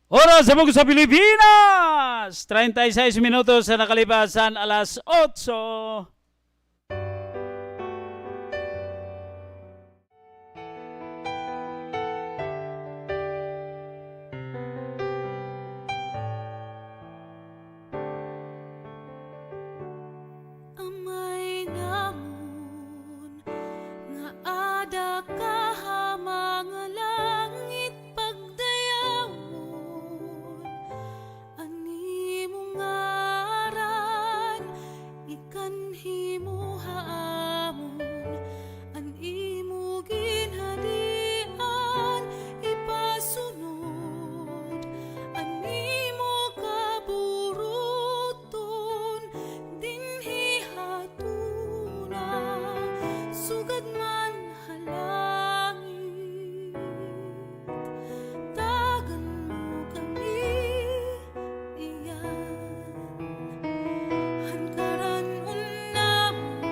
Oras sa sa Pilipinas! 36 minutos na nakalipasan alas 8. Amay namon nga ada ka mga langit pagdayawon ani mong ngaran ikanhi mo haamon an imo ginhadian ipasunod ani mo kaburuton dinhi hatuna sugad man halangit tagan mo kami iyan hankaran unamon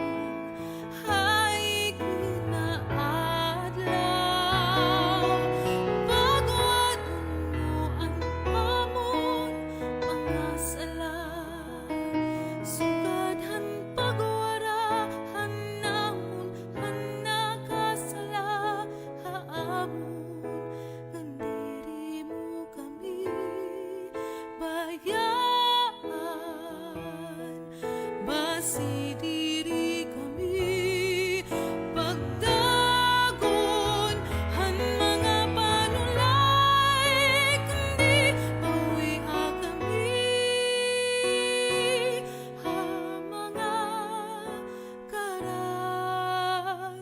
hay ginaadlaw pagwadon mo ang amon mga sala sugad pagwarahan namon ang nakasala haamon nandiri mo kami bayaan basi diri kami pagdagon han mga panulay kundi bawi kami ha mga karatan.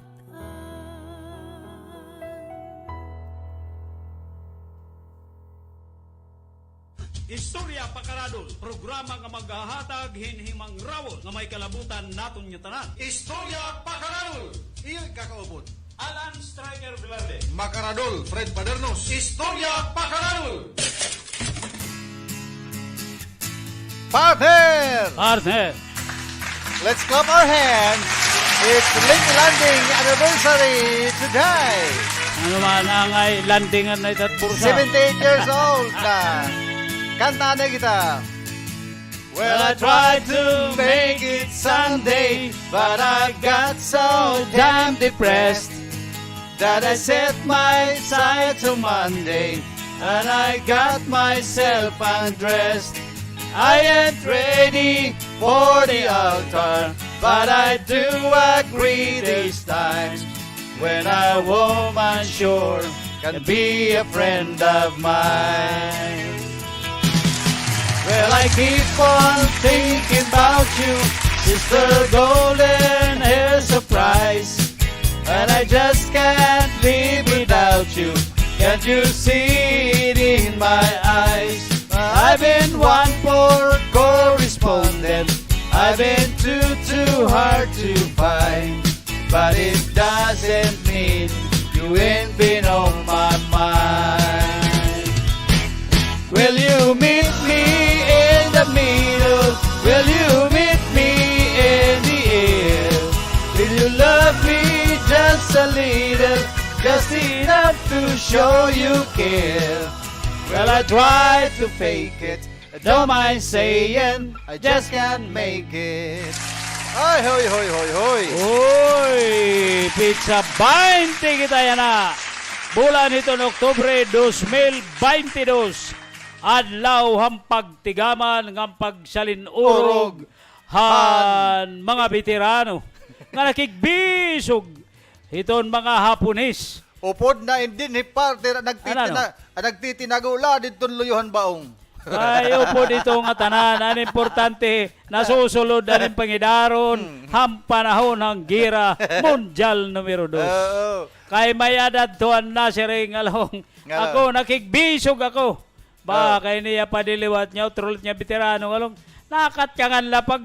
Estorya Pakaradol, programa nga maghahatag hinhimang rawon nga may kalabutan naton nga tanan. Estorya Pakaradol, iyang kakaupod. Alan Striker Verde. Makaradol, Fred Padernos. Estorya Pakaradol. Partner! Partner, Let's clap our hands. It's Link Landing anniversary today. ano man ang ay landingan na itat bursa. 78 years old na. Kanta na kita. Well, I tried to make it Sunday, but I got so damn depressed that I set my sights on Monday, and I got myself undressed. I ain't ready for the altar, but I do agree this time when a woman sure can be a friend of mine. Well, I keep on thinking about you, Sister Golden Hair Surprise, and I just can't live without you. Can't you see it in my eyes? I've been one poor correspondent, I've been too hard to find, but it doesn't mean you ain't been on my mind. Will you meet me in the middle? Will you meet me in the air? Will you love me just a little, just enough to show you care? Well, I tried to fake it, don't mind saying, I just can't make it. Ay, hoy, hoy, hoy, hoy. Uy, pizza 20 kita yan na. Bulan ito ng Oktubre 2022. Adlaw hampag tigaman ng pagsalinurog han mga veterano nga nakigbisog iton mga Hapones. Upod na hindi ni partner nagtitinagula dito luyuhan baong. Ay upo dito nga tanan. Ang importante nasusulod ang pangidaron hampanahon ng gira mundial numero 2. Kay may adad tuan na si Ring along. Ako nakigbisog ako. Ba kay niya padiliwat niya utrol niya veterano along. Nakatyangan la pag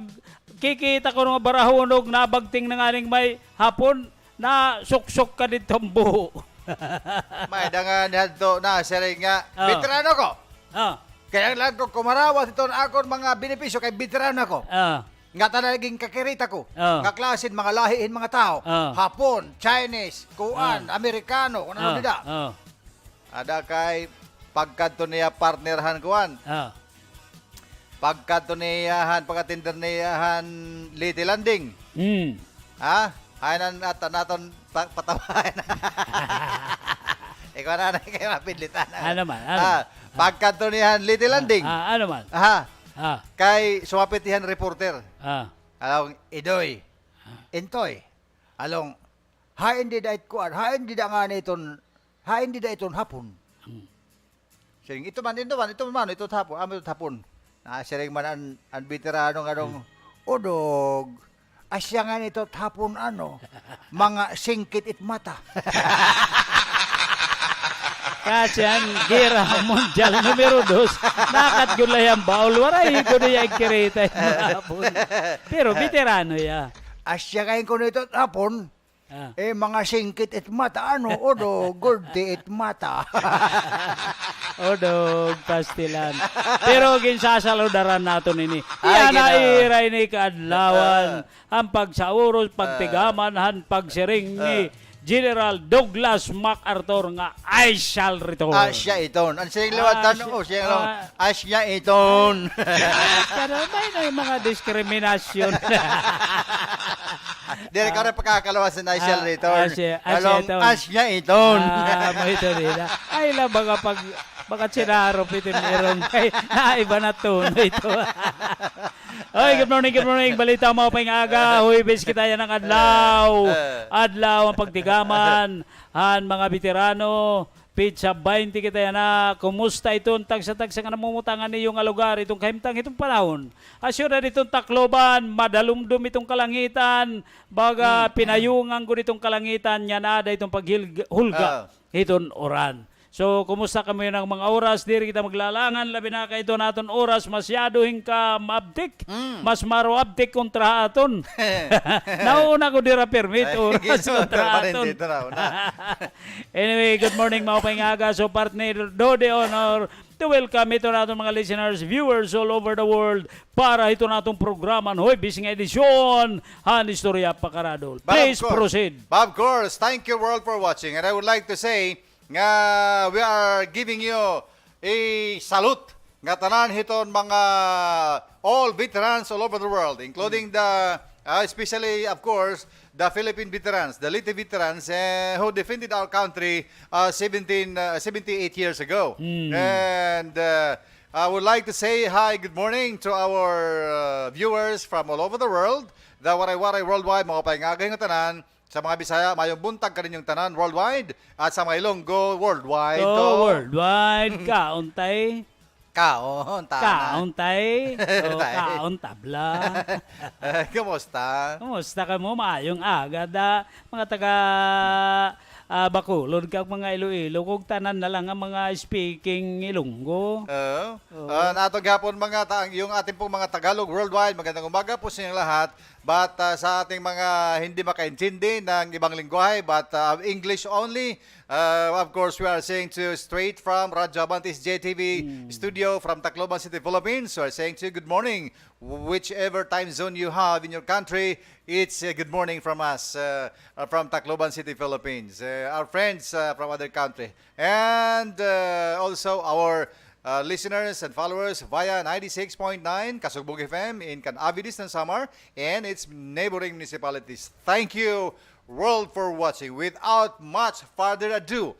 kikita ko nga barahonog na bagting na nganing may hapon na suksok ka dito ang buho. May dangan dito na si Ring nga. Veterano ko. Kaya lang ko kumarawas ito na akong mga benepisyo kay veterano ko. Nga talagang kakirita ko. Nga klasin, mga lahiin mga tao. Hapon, Chinese, Kuan, Amerikano, kung ano nila. Ada kay pagkadto niya partnerhan kuan. Ah. Pagkadto niyahan pagkatinder niyahan Little Landing. Ha? Hayanan naton patawahan. Ikaw na kayo mapidlitan. Ano man? Ano? Pagkadto niyahan Little Landing. Ano man? Kay sumapitihan reporter. Along idoy. Intoy. Along hain di dait kuan, hain di da nga iton hapon. Siring ito man ito hapon. Siring man ang veterano nga dong odog. Asya nga nito hapon mga singkit it mata. Kasi ang gira mundial numero 2, nakat yun lang yung baul. Waray ko na yung kirita yung hapon. Pero veterano ya. Asya kain ko nito hapon. Mga singkit it mata, odo, gordi it mata. Odo, pastilan. Pero ginsasaludaran nato nini. Yan na iray ni kaadlawan. Ang pagsauros, pagtigaman, ang pagsiring ni General Douglas MacArthur nga I shall return. Asya iton. Ang siyang lawatan asya iton. Pero may na yung mga diskriminasyon. Dili ka rin pagkakalawas na I shall return. Asya iton. Mo ito nila. Ay lang baka sinarop ito meron kay naiba na tono ito. Oy, good morning. Balita mo pa yung aga. Huwibis kita yan ng adlaw. Adlaw ang pagtigaman. Han mga veterano. Pizza 20 kita yan na. Kumusta itong tagsa-tagsa nga namumutangan niyong lugar. Itong kahimtang itong panahon. Asyura itong Tacloban. Madalumdum itong kalangitan. Baga pinayungan ko itong kalangitan. Yan ada itong paghulga. Itong oran. So, kumusta kami ng mga oras? Diri kita maglalangan. Labi na kayo naton oras. Masyado ka maabdik. Mas maro abdik kontra aton. Nauna ko dira permit oras kontra aton. Anyway, good morning mga pangaga. So, partner, do the honor to welcome ito natin mga listeners, viewers all over the world para ito natong programa hoy bising edisyon han Estorya Pakaradol. Please proceed. Of course, thank you world for watching. And I would like to say nga we are giving you a salute nga tanan hiton mga all veterans all over the world, including the especially of course the Philippine veterans, the Leyte veterans who defended our country 78 years ago. And I would like to say hi, good morning to our viewers from all over the world, the waray worldwide, mga paingagay nga tanan. Sa mga Bisaya, mayong buntag ka rin yung tanan worldwide. At sa mga Ilonggo, worldwide. Worldwide, kauntay. Kauntay. Kauntabla. Kumusta? Kumusta ka mo? Maayong agad. Mga taga Bacolod kag mga Iloilo. Kung tanan na lang ang mga speaking Ilonggo. Natong gapon yung ating pong mga Tagalog worldwide. Magandang umaga po sa inyong lahat. But sa ating mga hindi makaintindi ng ibang lingwahe, but English only, of course, we are saying to straight from Radyo Abantis JTV studio from Tacloban City, Philippines. We are saying to you good morning. Whichever time zone you have in your country, it's good morning from us, from Tacloban City, Philippines. Our friends from other country. And also our listeners and followers via 96.9 Kasugbog FM in Canavidis ng Samar and its neighboring municipalities. Thank you, world, for watching. Without much further ado,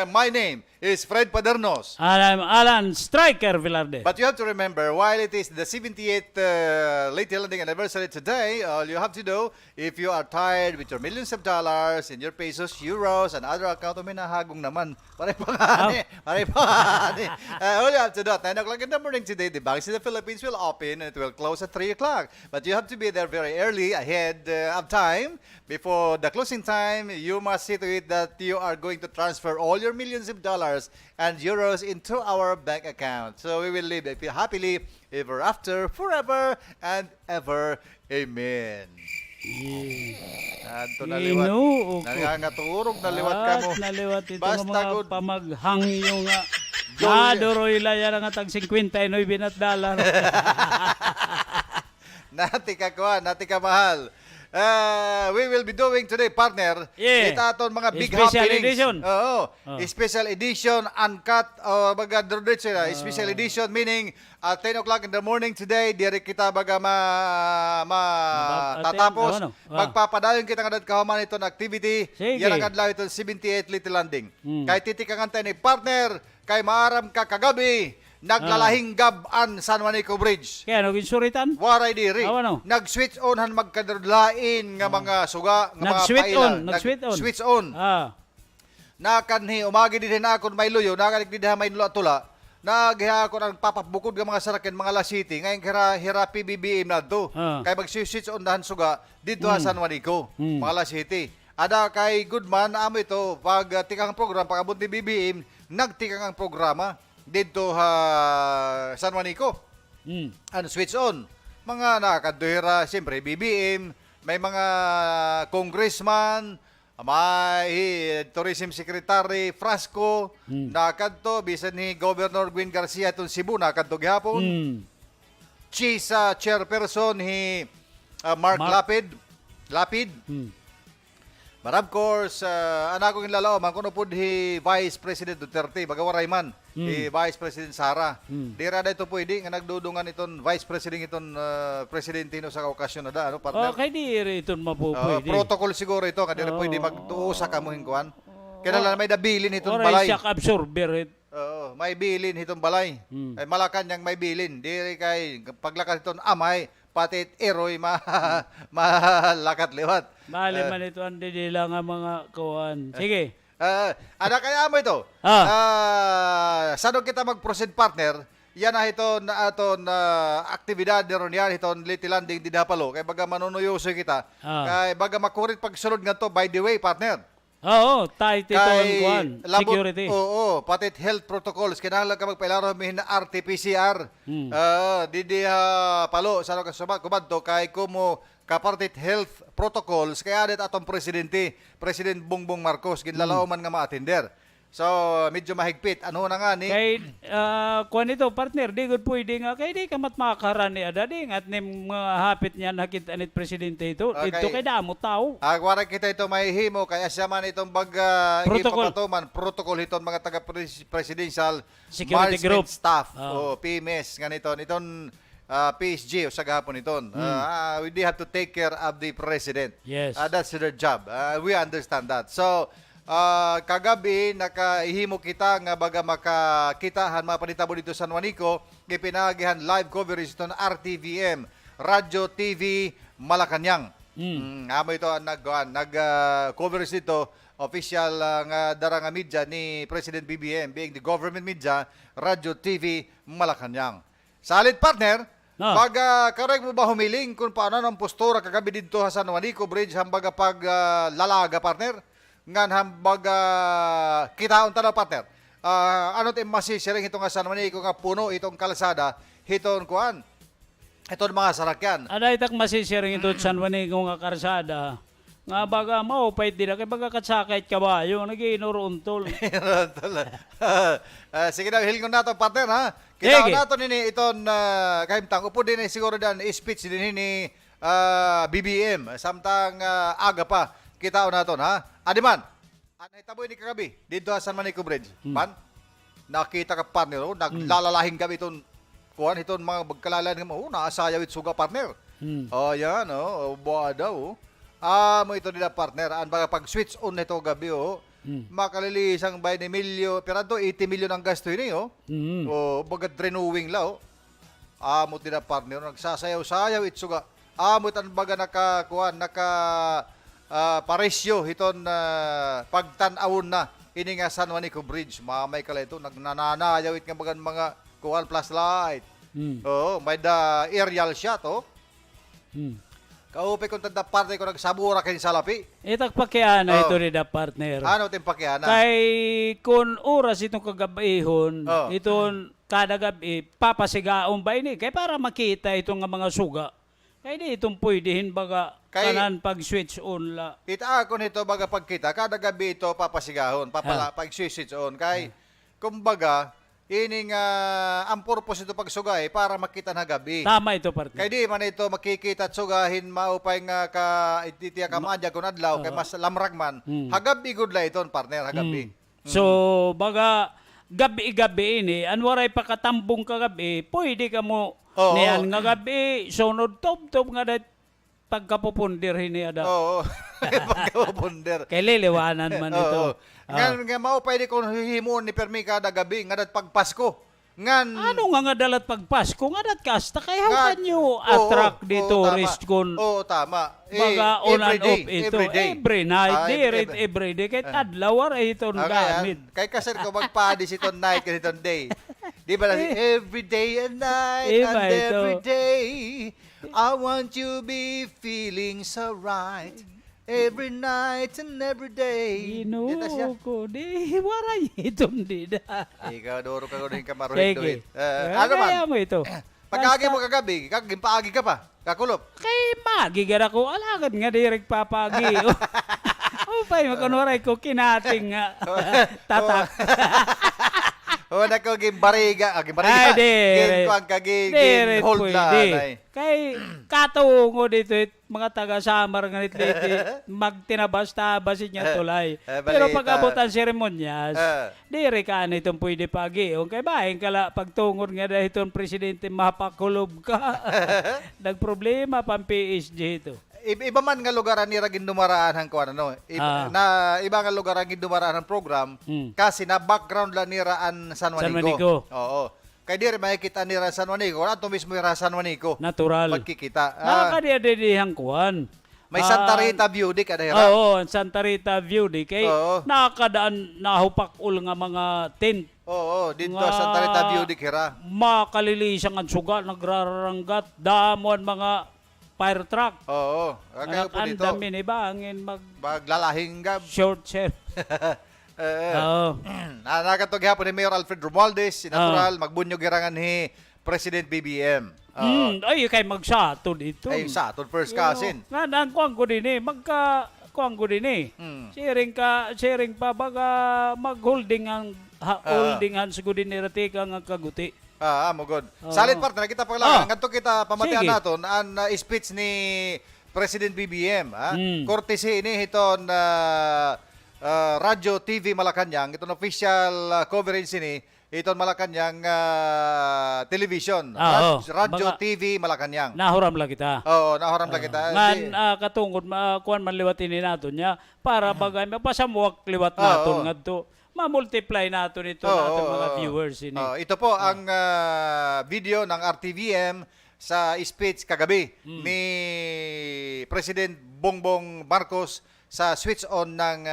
my name is Fred Padernos. And I'm Alan Striker Villarde. But you have to remember, while it is the 78th Leyte Landing anniversary today, all you have to do, if you are tired with your millions of dollars in your pesos, euros, and other account, minahagong naman. Pare pangani. All you have to do, at 9 o'clock in the morning today, the banks in the Philippines will open and it will close at 3 o'clock. But you have to be there very early, ahead of time. Before the closing time, you must see to it that you are going to transfer all your millions of dollars and euros into our bank account. So we will live happily ever after, forever and ever. Amen. Anto naliwat. Nangangaturog naliwat ka mo. Naliwat ito Basta mga good. pamaghangyo nga. Nadoroy lang nga tag 59 $. Nati ka mahal. We will be doing today, partner. Yeah. Ito aton mga big Special happenings. edition. Oo. Oh. Special edition, uncut, baga drodit sila. Special edition, meaning 10 o'clock in the morning today, diri kita baga tatapos. Magpapadayon kita nga kahuman itong activity. Sige. Yan ang adlaw itong 78 Little Landing. Kay titikangan tayo ni partner, kay maaram ka kagabi, naglalahing gab-an San Juanico Bridge. Kaya naging suritan? Waray diri. Ano? Nag-switch on han magkadrodlain nga mga suga, nga mga Nag-switch paila. on, nag-switch on. Switch on. Nakanhi umagi din na ako may luyo, nakanik din may tula. Naghiha ako ng papabukod ng mga sarakin, mga La City, ngayon hira PBBM na to. Kaya mag-switch on dahan suga dito sa San Juanico, mga La City. Ada kay Goodman, amo ito, pag tikang program, pag abot ni BBM, nagtikang ang programa dito San Juanico. Ano, switch on. Mga nakakaduhira, siyempre BBM, may mga congressman, may tourism secretary Frasco, nakadto bisan ni Governor Gwen Garcia itong Cebu, nakadto gihapon. Chisa chairperson ni Mark Lapid. But of course, anak kong inlalao, man kuno po hi Vice President Duterte, bagawaray man, Vice President Sara. Di rada ito pwede, nga nagdudungan itong Vice President itong Presidente no sa okasyon na da, ano, partner? Kay di ito mapupwede. Protocol siguro ito, nga di na pwede magtuusa ka mo hingkuhan. Kailangan may dabilin itong Oray balay. shock absorber. Oo, may bilin itong balay. Ay malakan yang may bilin. Di kay paglakas itong amay, pati eroy malakat liwat. Bale man ito ang nila nga mga kuwan. Sige. Ada kaya mo ito. Saan kita mag-proceed, partner? Yan na ito na aton aktibidad niron yan itong Little Landing di Dapalo. Kaya baga manunuyoso kita. Kaya baga makurit pagsulod nga to, by the way, partner. Oo, tight ito ang kuwan. Security. Oo, pati health protocols. Kinahanglan ka magpailaro mihin na RT-PCR. Didi palo, saan ka kumad to, kay kumo kapartit health protocols, kaya adet atong President Bongbong Marcos, ginlalauman nga ma-attender. So, medyo mahigpit. Ano na nga ni? Kay, kuwan ito, partner, di good pwede nga, kay di kamat makaran ni Adading at ni mga hapit niya nakita ni Presidente ito. Okay. Ito kay damo tao. Wala kita ito may himo, kaya siya man itong protocol itong mga taga-presidential Security group staff, o PMS, ganito, itong PSG o sa gahapon iton. We have to take care of the president. Yes. That's their job. We understand that. So, kagabi nakaihimo kita nga baga makakitahan mga panitabo dito sa San Juanico, ipinagihan live coverage ito ng RTVM, Radyo TV Malacanang. Amo ito nag-coverage dito, official nga darang media ni President BBM, being the government media, Radyo TV Malacanang. Salit, partner. Baga karek mo ba humiling kung paano ang postura kagabi dito sa San Juanico Bridge hambaga pag lalaga, partner? Ngan hambaga kitaon tanaw, partner. Ano tayo masisiring itong San Juanico nga puno itong kalsada, hitong kuan, itong mga sarakyan. Ada itak masisiring ito San Juanico nga karsada. Nga baga maupay din kay baga katsakay kabayo nagiinuruntol. Sige na, hilngon nato, partner, ha? Kita nato nini iton kahimtang upo din siguro dan speech din ni BBM samtang aga pa kita naton, ha? Adiman. Anay taboy ni kagabi dito sa San Juanico Bridge. Man, nakita ka, partner, naglalalahin kami iton kuan iton mga magkalalan mo, naasayaw it suga, partner. Yan, buha daw. Mo ito nila, partner. Ang baga pag switch on nito gabi, makalilisang by ni milyo, pero ito 80 million ang gasto yun, baga renewing lao. Mo nila, partner, nagsasayaw-sayaw itsuga. Mo ito baga paresyo iton pagtanawon na ini nga San Juanico Bridge. Mamay kala ito, nagnanayawit nga baga mga kuhan plus light. May da aerial shot, Kaupe kung tanda partner ko nagsabura kayo sa lapi. Itak pakiana ito rin na partner. Ano tayong pakiana? Kay kung oras itong kagabihon, itong kada gabi, papasigaon ba ini? Kaya para makita itong mga suga. Kaya di itong pwedihin baga kanan pag-switch on la. Ita ako nito baga pagkita, kada gabi ito papasigahon, pag-switch on. Kay, kumbaga, ining ang purpose ito pagsugay para makita na gabi. Tama ito, partner. Kay di man ito makikita at sugahin maupay nga ka ititiya ka maadya kun adlaw kay mas lamrag man. Hagabi good la iton partner hagabi. So, baga, gabi-gabi ini, anwaray pakatambong kagabi, pwede ka mo Oo. niyan nga gabi, sunod tob-tob nga dahit pagkapupundir hini ada. Oo. Pagkabonder. Kay liliwanan man ito. Nga maupay di kung hihimuon ni permi kada gabi nga dat pagpasko. Ngan Ano nga dalat pagpasko nga dat kasta kay how Nga- can you Oo, attract the oo, tourist tama. kun Oo, tama. baga on and everyday, off ito everyday. every night every- every day kahit adlaw ay ito Okay, gamit. kay kasar ko magpadis itong night kasi itong day. Di ba na every day and night Iba and ito. every day I want you be feeling so right every night and every day. Dito siya. Ino ko di waray itong dida. Ikaw, duro ka rin ka Sige. maruhit. Ano Kaya man? mo ito. Pagkagi mo kagabi, paagi ka pa. Kakulop. Kay magi gara ko alagad nga direk papagi. O pay makunwaray ko kinating nga tatak. O na ko gimbariga, Ay, gimbariga. dire. Ko ang kagi Dire hold na. pwede. Nay. Kay katungo dito mga taga Samar nga nito magtinabas-tabasin niya tulay. Pero balita. pag abot ang seremonyas, Ah. dire ka na itong pwede pagi. O kay bahin kala pagtungod nga dahil itong presidente mapakulob ka. Nagproblema pang PSG ito. Iba man nga lugar ni ragin dumaraan ang kuan ano. Na iba nga lugar ang dumaraan ang program kasi na background la niraan San San Juanico. Juanico. Oo. Kay dire makikita nira San Juanico, ato mismo ira San Juanico. Natural. Magkikita. Nakakadiyadidihang kuhan. May Santa Rita view di kada hira. Oo, ang Santa Rita view di kay Oo. nakakadaan nahupakul nga mga tent. Oo, dito Nga- Santa Rita view di hira. Makalilisang ang suga, nagraranggat, damon mga fire truck. Oo. Kaya po Ang dito dami ni bangin mag maglalahing gab. short share. Oo. Nakatog hapon ni Mayor Alfred Romualdez, si natural magbunyog irangan ni President BBM. Ay, kay magsato dito. Ay sa aton first cousin. Nga, nang kuwang ko din eh. Kuwang ko din eh. Sharing pa, baga mag-holding holding hands ko din niratika nga kaguti. Mo god. Salit partner kita paglagan ngadto kita pamatian Sige. naton ang speech ni President BBM, Mm. Courtesy ni hiton Radyo TV Malacanang, iton official coverage ni iton Malacanang television. Radyo Mga- TV Malacanang. Nahuram lang kita. Oo, nahoram lang kita. Ngan katungod kuan man liwatin ni naton niya para bagay mapasamuak liwat naton ngadto. Ma-multiply naton ito naton mga viewers ini. Ito po ang video ng RTVM sa speech kagabi ni President Bongbong Marcos sa switch on ng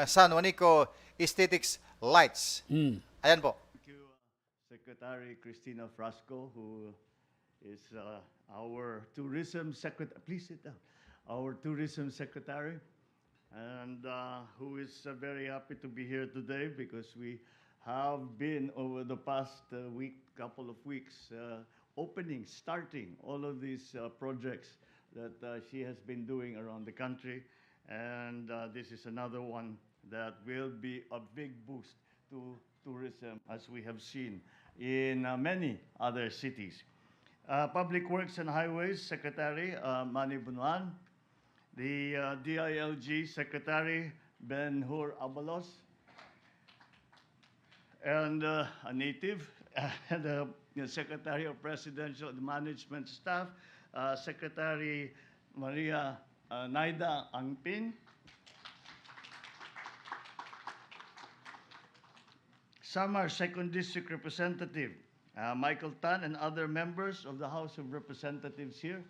San Juanico Aesthetics Lights. Ayan po. Thank you, Secretary Cristina Frasco, who is our tourism secretary. Please sit down. Our tourism secretary, and who is very happy to be here today because we have been over the past couple of weeks, starting all of these projects that she has been doing around the country. And this is another one that will be a big boost to tourism, as we have seen in many other cities. Public Works and Highways Secretary Manny Bunuan, the DILG Secretary Ben-Hur Abalos, and a native, and the Secretary of Presidential Management Staff, Secretary Maria Naida Angpin, Samar 2nd District Representative Michael Tan, and other members of the House of Representatives here,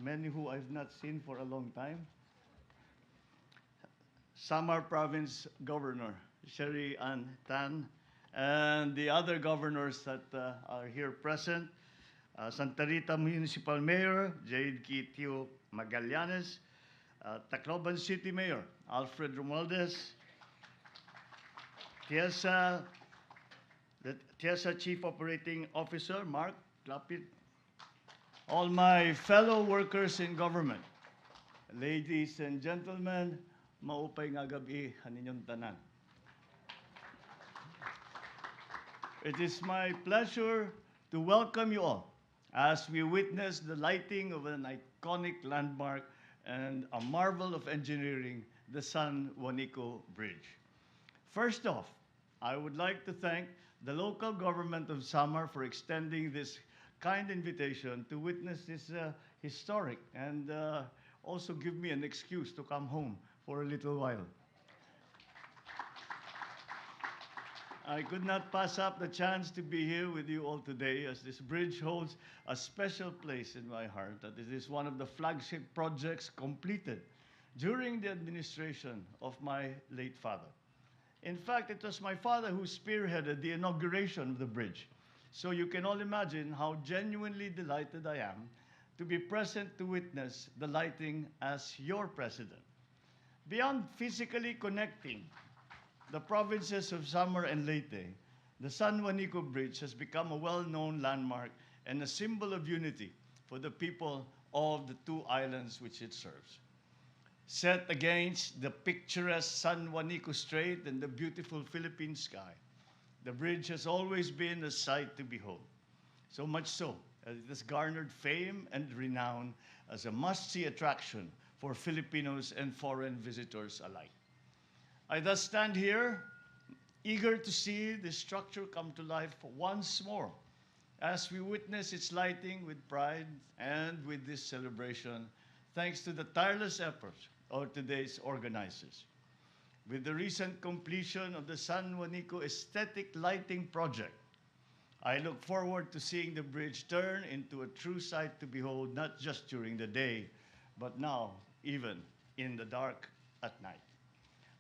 many who I've not seen for a long time. Samar Province Governor Sherry Ann Tan, and the other governors that are here present, Santa Rita Municipal Mayor Jade Kitio Magallanes, Tacloban City Mayor Alfred Romualdez, Tiesa Chief Operating Officer Mark Lapid, all my fellow workers in government, ladies and gentlemen, maupay nga gabi haninyong tanan. It is my pleasure to welcome you all as we witness the lighting of an iconic landmark and a marvel of engineering, the San Juanico Bridge. First off, I would like to thank the local government of Samar for extending this kind invitation to witness this historic and also give me an excuse to come home for a little while. I could not pass up the chance to be here with you all today, as this bridge holds a special place in my heart, that it is one of the flagship projects completed during the administration of my late father. In fact, it was my father who spearheaded the inauguration of the bridge. So you can all imagine how genuinely delighted I am to be present to witness the lighting as your president. Beyond physically connecting the provinces of Samar and Leyte, the San Juanico Bridge has become a well-known landmark and a symbol of unity for the people of the two islands which it serves. Set against the picturesque San Juanico Strait and the beautiful Philippine sky, the bridge has always been a sight to behold. So much so that it has garnered fame and renown as a must-see attraction for Filipinos and foreign visitors alike. I thus stand here, eager to see this structure come to life once more as we witness its lighting with pride and with this celebration, thanks to the tireless efforts of today's organizers. With the recent completion of the San Juanico Aesthetic Lighting Project, I look forward to seeing the bridge turn into a true sight to behold, not just during the day, but now even in the dark at night.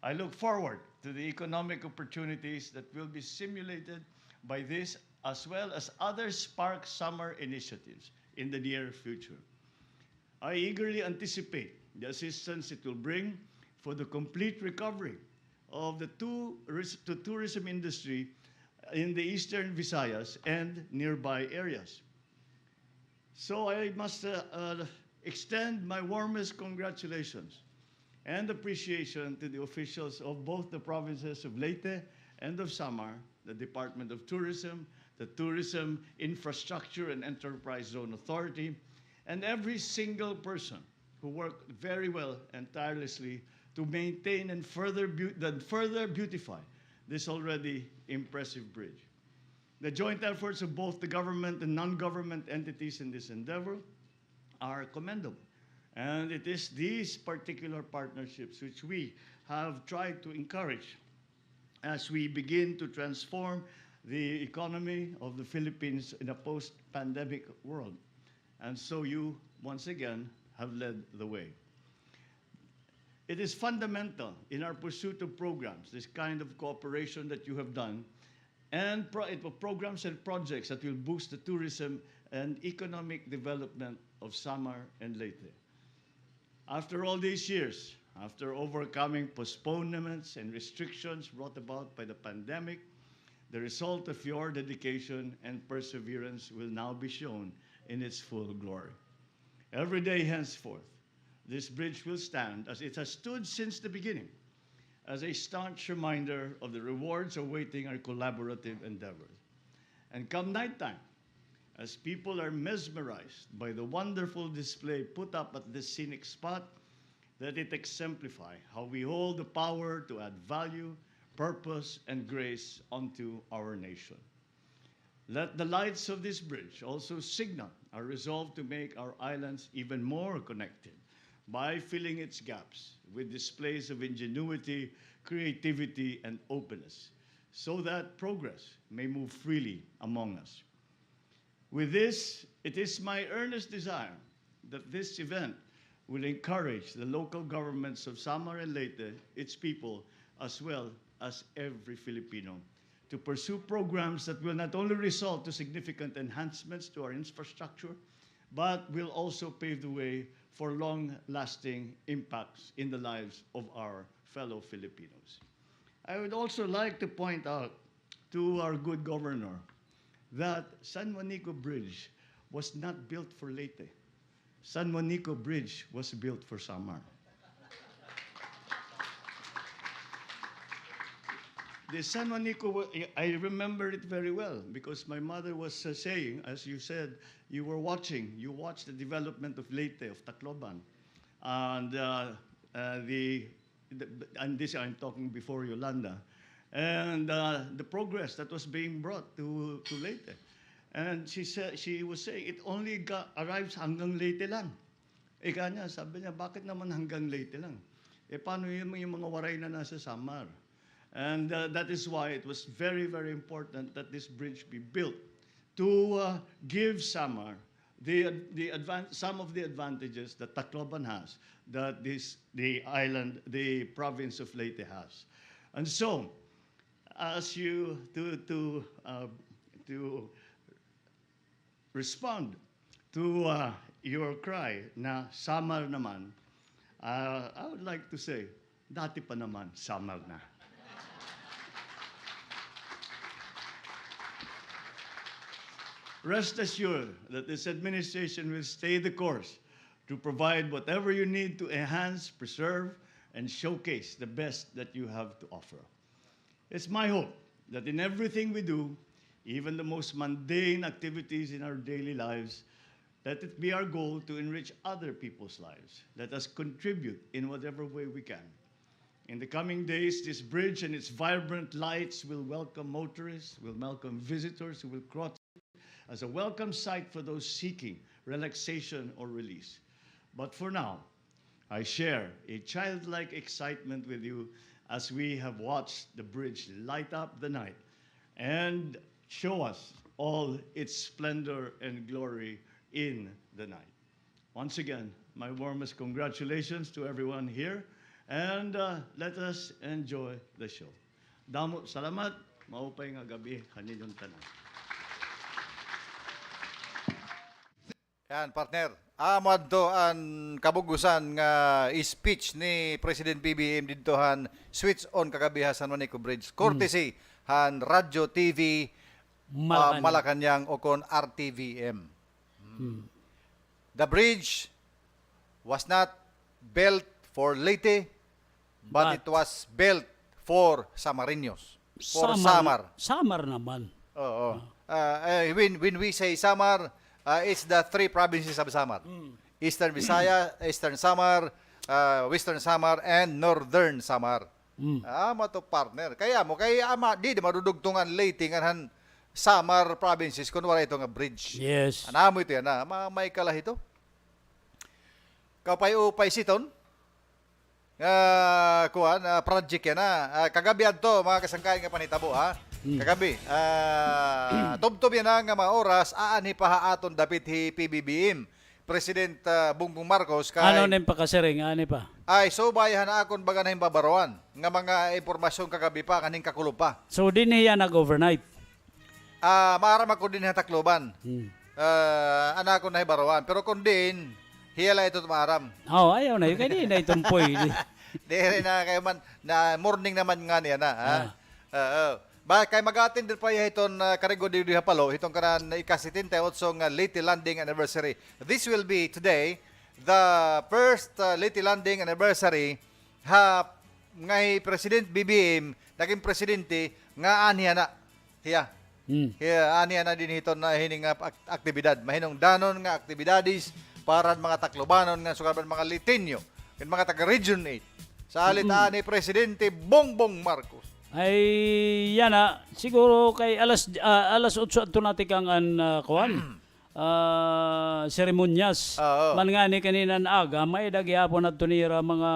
I look forward to the economic opportunities that will be simulated by this, as well as other Spark Summer initiatives in the near future. I eagerly anticipate the assistance it will bring for the complete recovery of the tourism industry in the Eastern Visayas and nearby areas. So I must extend my warmest congratulations and appreciation to the officials of both the provinces of Leyte and of Samar, the Department of Tourism, the Tourism Infrastructure and Enterprise Zone Authority, and every single person who worked very well and tirelessly to maintain and further beautify this already impressive bridge. The joint efforts of both the government and non-government entities in this endeavor are commendable. And it is these particular partnerships which we have tried to encourage as we begin to transform the economy of the Philippines in a post-pandemic world. And so you, once again, have led the way. It is fundamental in our pursuit of programs, this kind of cooperation that you have done, and programs and projects that will boost the tourism and economic development of Samar and Leyte. After all these years, after overcoming postponements and restrictions brought about by the pandemic, the result of your dedication and perseverance will now be shown in its full glory. Every day henceforth, this bridge will stand, as it has stood since the beginning, as a staunch reminder of the rewards awaiting our collaborative endeavors. And come nighttime, as people are mesmerized by the wonderful display put up at this scenic spot, let it exemplify how we hold the power to add value, purpose, and grace unto our nation. Let the lights of this bridge also signal our resolve to make our islands even more connected by filling its gaps with displays of ingenuity, creativity, and openness, so that progress may move freely among us. With this, it is my earnest desire that this event will encourage the local governments of Samar and Leyte, its people, as well as every Filipino, to pursue programs that will not only result to significant enhancements to our infrastructure, but will also pave the way for long-lasting impacts in the lives of our fellow Filipinos. I would also like to point out to our good governor that San Juanico Bridge was not built for Leyte. San Juanico Bridge was built for Samar. the San Juanico, I remember it very well because my mother was saying, as you said, you watched the development of Leyte, of Tacloban. And and this I'm talking before Yolanda. And the progress that was being brought to Leyte. And she was saying, it only arrives hanggang Leyte lang. Ika niya, sabi niya, bakit naman hanggang Leyte lang? Paano yung mga waray na nasa Samar? And that is why it was very, very important that this bridge be built to give Samar some of the advantages that Tacloban has, that the province of Leyte has. And so, as you to respond to your cry na Samar naman, I would like to say, dati pa naman, Samar na. Rest assured that this administration will stay the course to provide whatever you need to enhance, preserve, and showcase the best that you have to offer. It's my hope that in everything we do, even the most mundane activities in our daily lives, let it be our goal to enrich other people's lives. Let us contribute in whatever way we can. In the coming days, this bridge and its vibrant lights will welcome motorists, will welcome visitors who will cross as a welcome sight for those seeking relaxation or release. But for now, I share a childlike excitement with you as we have watched the bridge light up the night and show us all its splendor and glory in the night. Once again, my warmest congratulations to everyone here, and let us enjoy the show. Damo salamat, maupay nga gabi kaninyong tanan. Yan, partner. Amad to ang kabugusan nga speech ni President BBM ditohan switch on kagabi San Juanico Bridge. Courtesy han Radyo TV Malacanang o kon RTVM. The bridge was not built for Leyte, but it was built for Samarinos. For Samar. Samar naman. Oo. When we say Samar, it's the three provinces of Samar. Eastern Visayas, Eastern Samar, Western Samar, and Northern Samar. Ama to partner. Kaya di madudugtungan Leyte nga Samar provinces kung wala ito nga bridge. Yes. Anamo ito yan may kalah ito. Kapay-upay siton. Project yan kagabi adto mga kasangkayan nga panitabo kagabi tubtob yan nga mga oras aani pa aton dapit hi PBBM President Bongbong Marcos kay Ano nin pakasiring ani pa? Ay so bayahan akon baga na babaruan nga mga impormasyon kagabi pa kaning kakulo pa. So din niya nag-overnight. Maarama ko din Tacloban. Anak ko na baruan pero kun din hiyala ito tumaram. Ayaw na. Kaya na itumpoy. Dere na kayo man, na morning naman nga niya na. Kay mag-attend din pa iton karigo di hapalo, itong kanan ika-78 nga Leyte Landing Anniversary. This will be today, the first Leyte Landing Anniversary ngay President BBM, naging presidente, nga aniya na. Aniya na din iton na hining aktibidad. Mahinong danon nga aktibidades, para mga Taclobanon nga sugaban mga Leyteño, mga taga-Region 8. Sa alitaan ni Presidente Bongbong Marcos. Ay yan siguro kay alas 8 ato natin kang seremonyas. Man nga ni kaninan aga, may daghihapon at tunira mga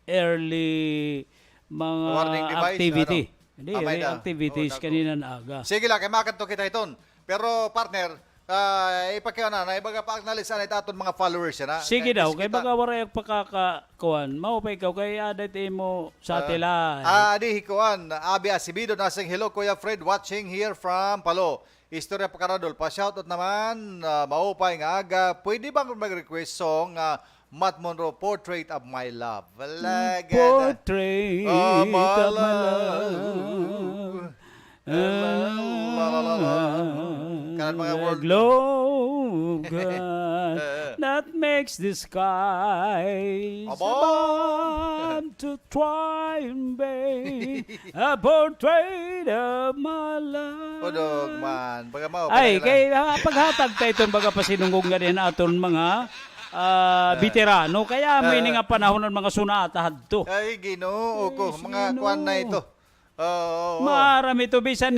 early mga activity. Hindi, activities kaninan aga. Sige lang, kay makanto kita iton. Pero partner, ipakyaw na ibaga pa-acknowledge na itaton mga followers yan Sige daw, kay baga waray pakakakuan, maupay ikaw, kay adat mo sa tila. Di hikuan, Abi Asibido, nasing hello Kuya Fred, watching here from Palo. Estorya Pakaradol, pa-shoutout naman, maupay nga aga, pwede bang mag-request song Matt Monroe, Portrait of My Love? Portrait of My Love. mga The word. glow of God that makes the skies Abo! above to try and be a portrait of my life. Odog man. Baga mao. Ay, pinagala- kay paghatag tayo itong baga pasinungong ganin aton mga veterano. Kaya may nga panahon ng mga sunata hadto. Ay, Ginoo ko. Mga Ginoo. kuan na ito. Oo. Marami to bisan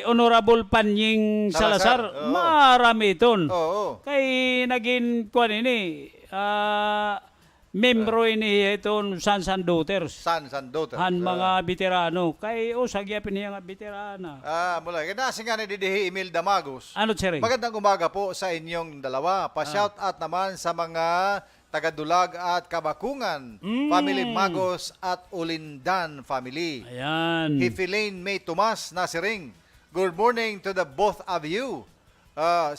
Honorable Panying Salazar, Salazar. oo. Marami iton. Oo. Kay naging kuan ini membro ini iton San Daughters. San daughter. Han mga veterano. Kay sagyapin niya nga veterana. Mula. Kaya nasi nga ni Didihi Imelda Magos. Ano sir? Magandang umaga po sa inyong dalawa. Pa-shout out naman sa mga Tagadulag at Kabakungan, Family Magos at Ulindan family. Ayan. Hifilane May Tomas Nasiring. Good morning to the both of you.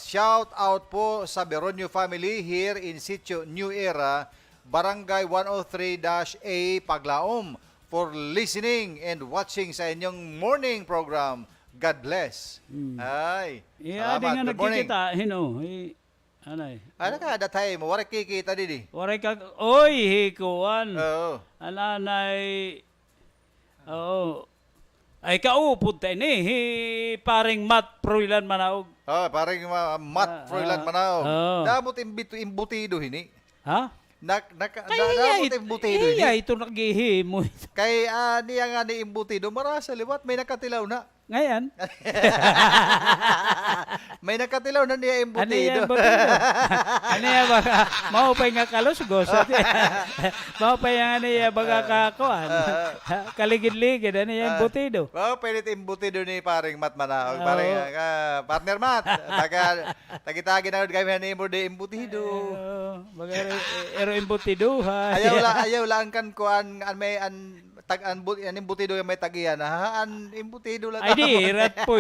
Shout out po sa Beronio family here in Sitio New Era, Barangay 103-A Paglaom for listening and watching sa inyong morning program. God bless. Ay, Iya, di nga salamat. Good morning. nagkikita. Anay. Ano ka, datay mo? Wala kikita din Waray ka, oy, hikuan. Oo. Ananay, oo. Ay, kaupod tayo ni, paring Mat Proilan Manaog. Parang Matt Froilan Manao. oo. Dabot imbutido hini. Ha? Dabot imbutido Iya, hini. ito naghihimo. Kay niya nga ni imbutido, marasa liwat, may nakatilaw na. Ngayon, May nakatilaw na niya ano imbutido. yan ba? Ano yan ba? Maupay nga kalusgos. Maupay nga niya baga kakuan. Kaligid-ligid, ano yan, butido. Pwede imbutido ni paring Matt Manao. Paring partner Matt. Tagi-tagi na kami ni mo de imbutido. Baga, ero imbutiduhan. Ayaw lang kan kuan may imbutido yung may tagiyan. Imbutido lang. Ay, di, rat po.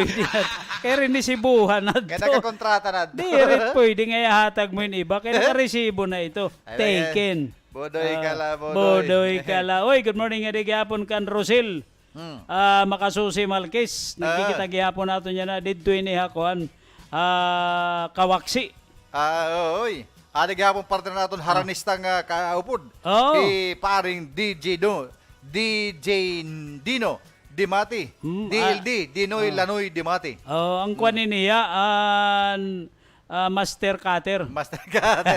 Kaya rin isibuhan na Kaya to. nakakontrata na. Di, rat po. Di nga hatag mo yung iba. Kaya nakaresibo na ito. Taken. Bodoy kala, Bodoy kala. Oy, good morning nga di gihapon kan Rosel. Makasusi Malkis. Nagkikita gihapon nato niya na. Dito ini hakuan. Kawaksi. Oy. Adig hapon partner naton haranistang kaupod. Oh. Paring DJ Dino Dimati. DLD, Dinoy Lanoy Dimati. Ang kuan niya, Master Cutter. Master Cutter.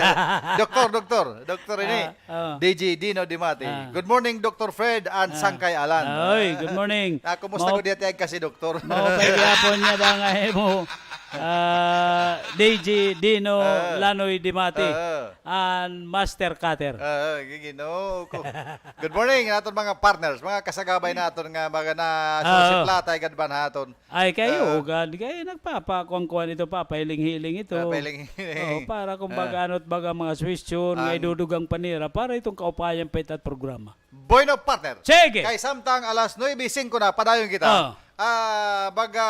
Doktor ini. DJ Dino Dimati. Good morning, Dr. Fred and Sangkay Alan. Oy, good morning. Kumusta ko diya kasi, Doktor? Maupay gihapon niya ba nga mo. DJ Dino Lanoy Dimati and Master Cutter. Ginoo ko. Good morning naton mga partners, mga kasagabay naton nga mga na susiplatay kadban haton. Ay kayo, ugad kayo nagpapakuan ito, papailing-hiling ito. Papailing-hiling. Para kung baga ano't baga mga question, nga idudugang panira, para itong kaupayang pet at programa. Bueno partner. Sige! Kay samtang alas 9:05 na padayon kita. Baga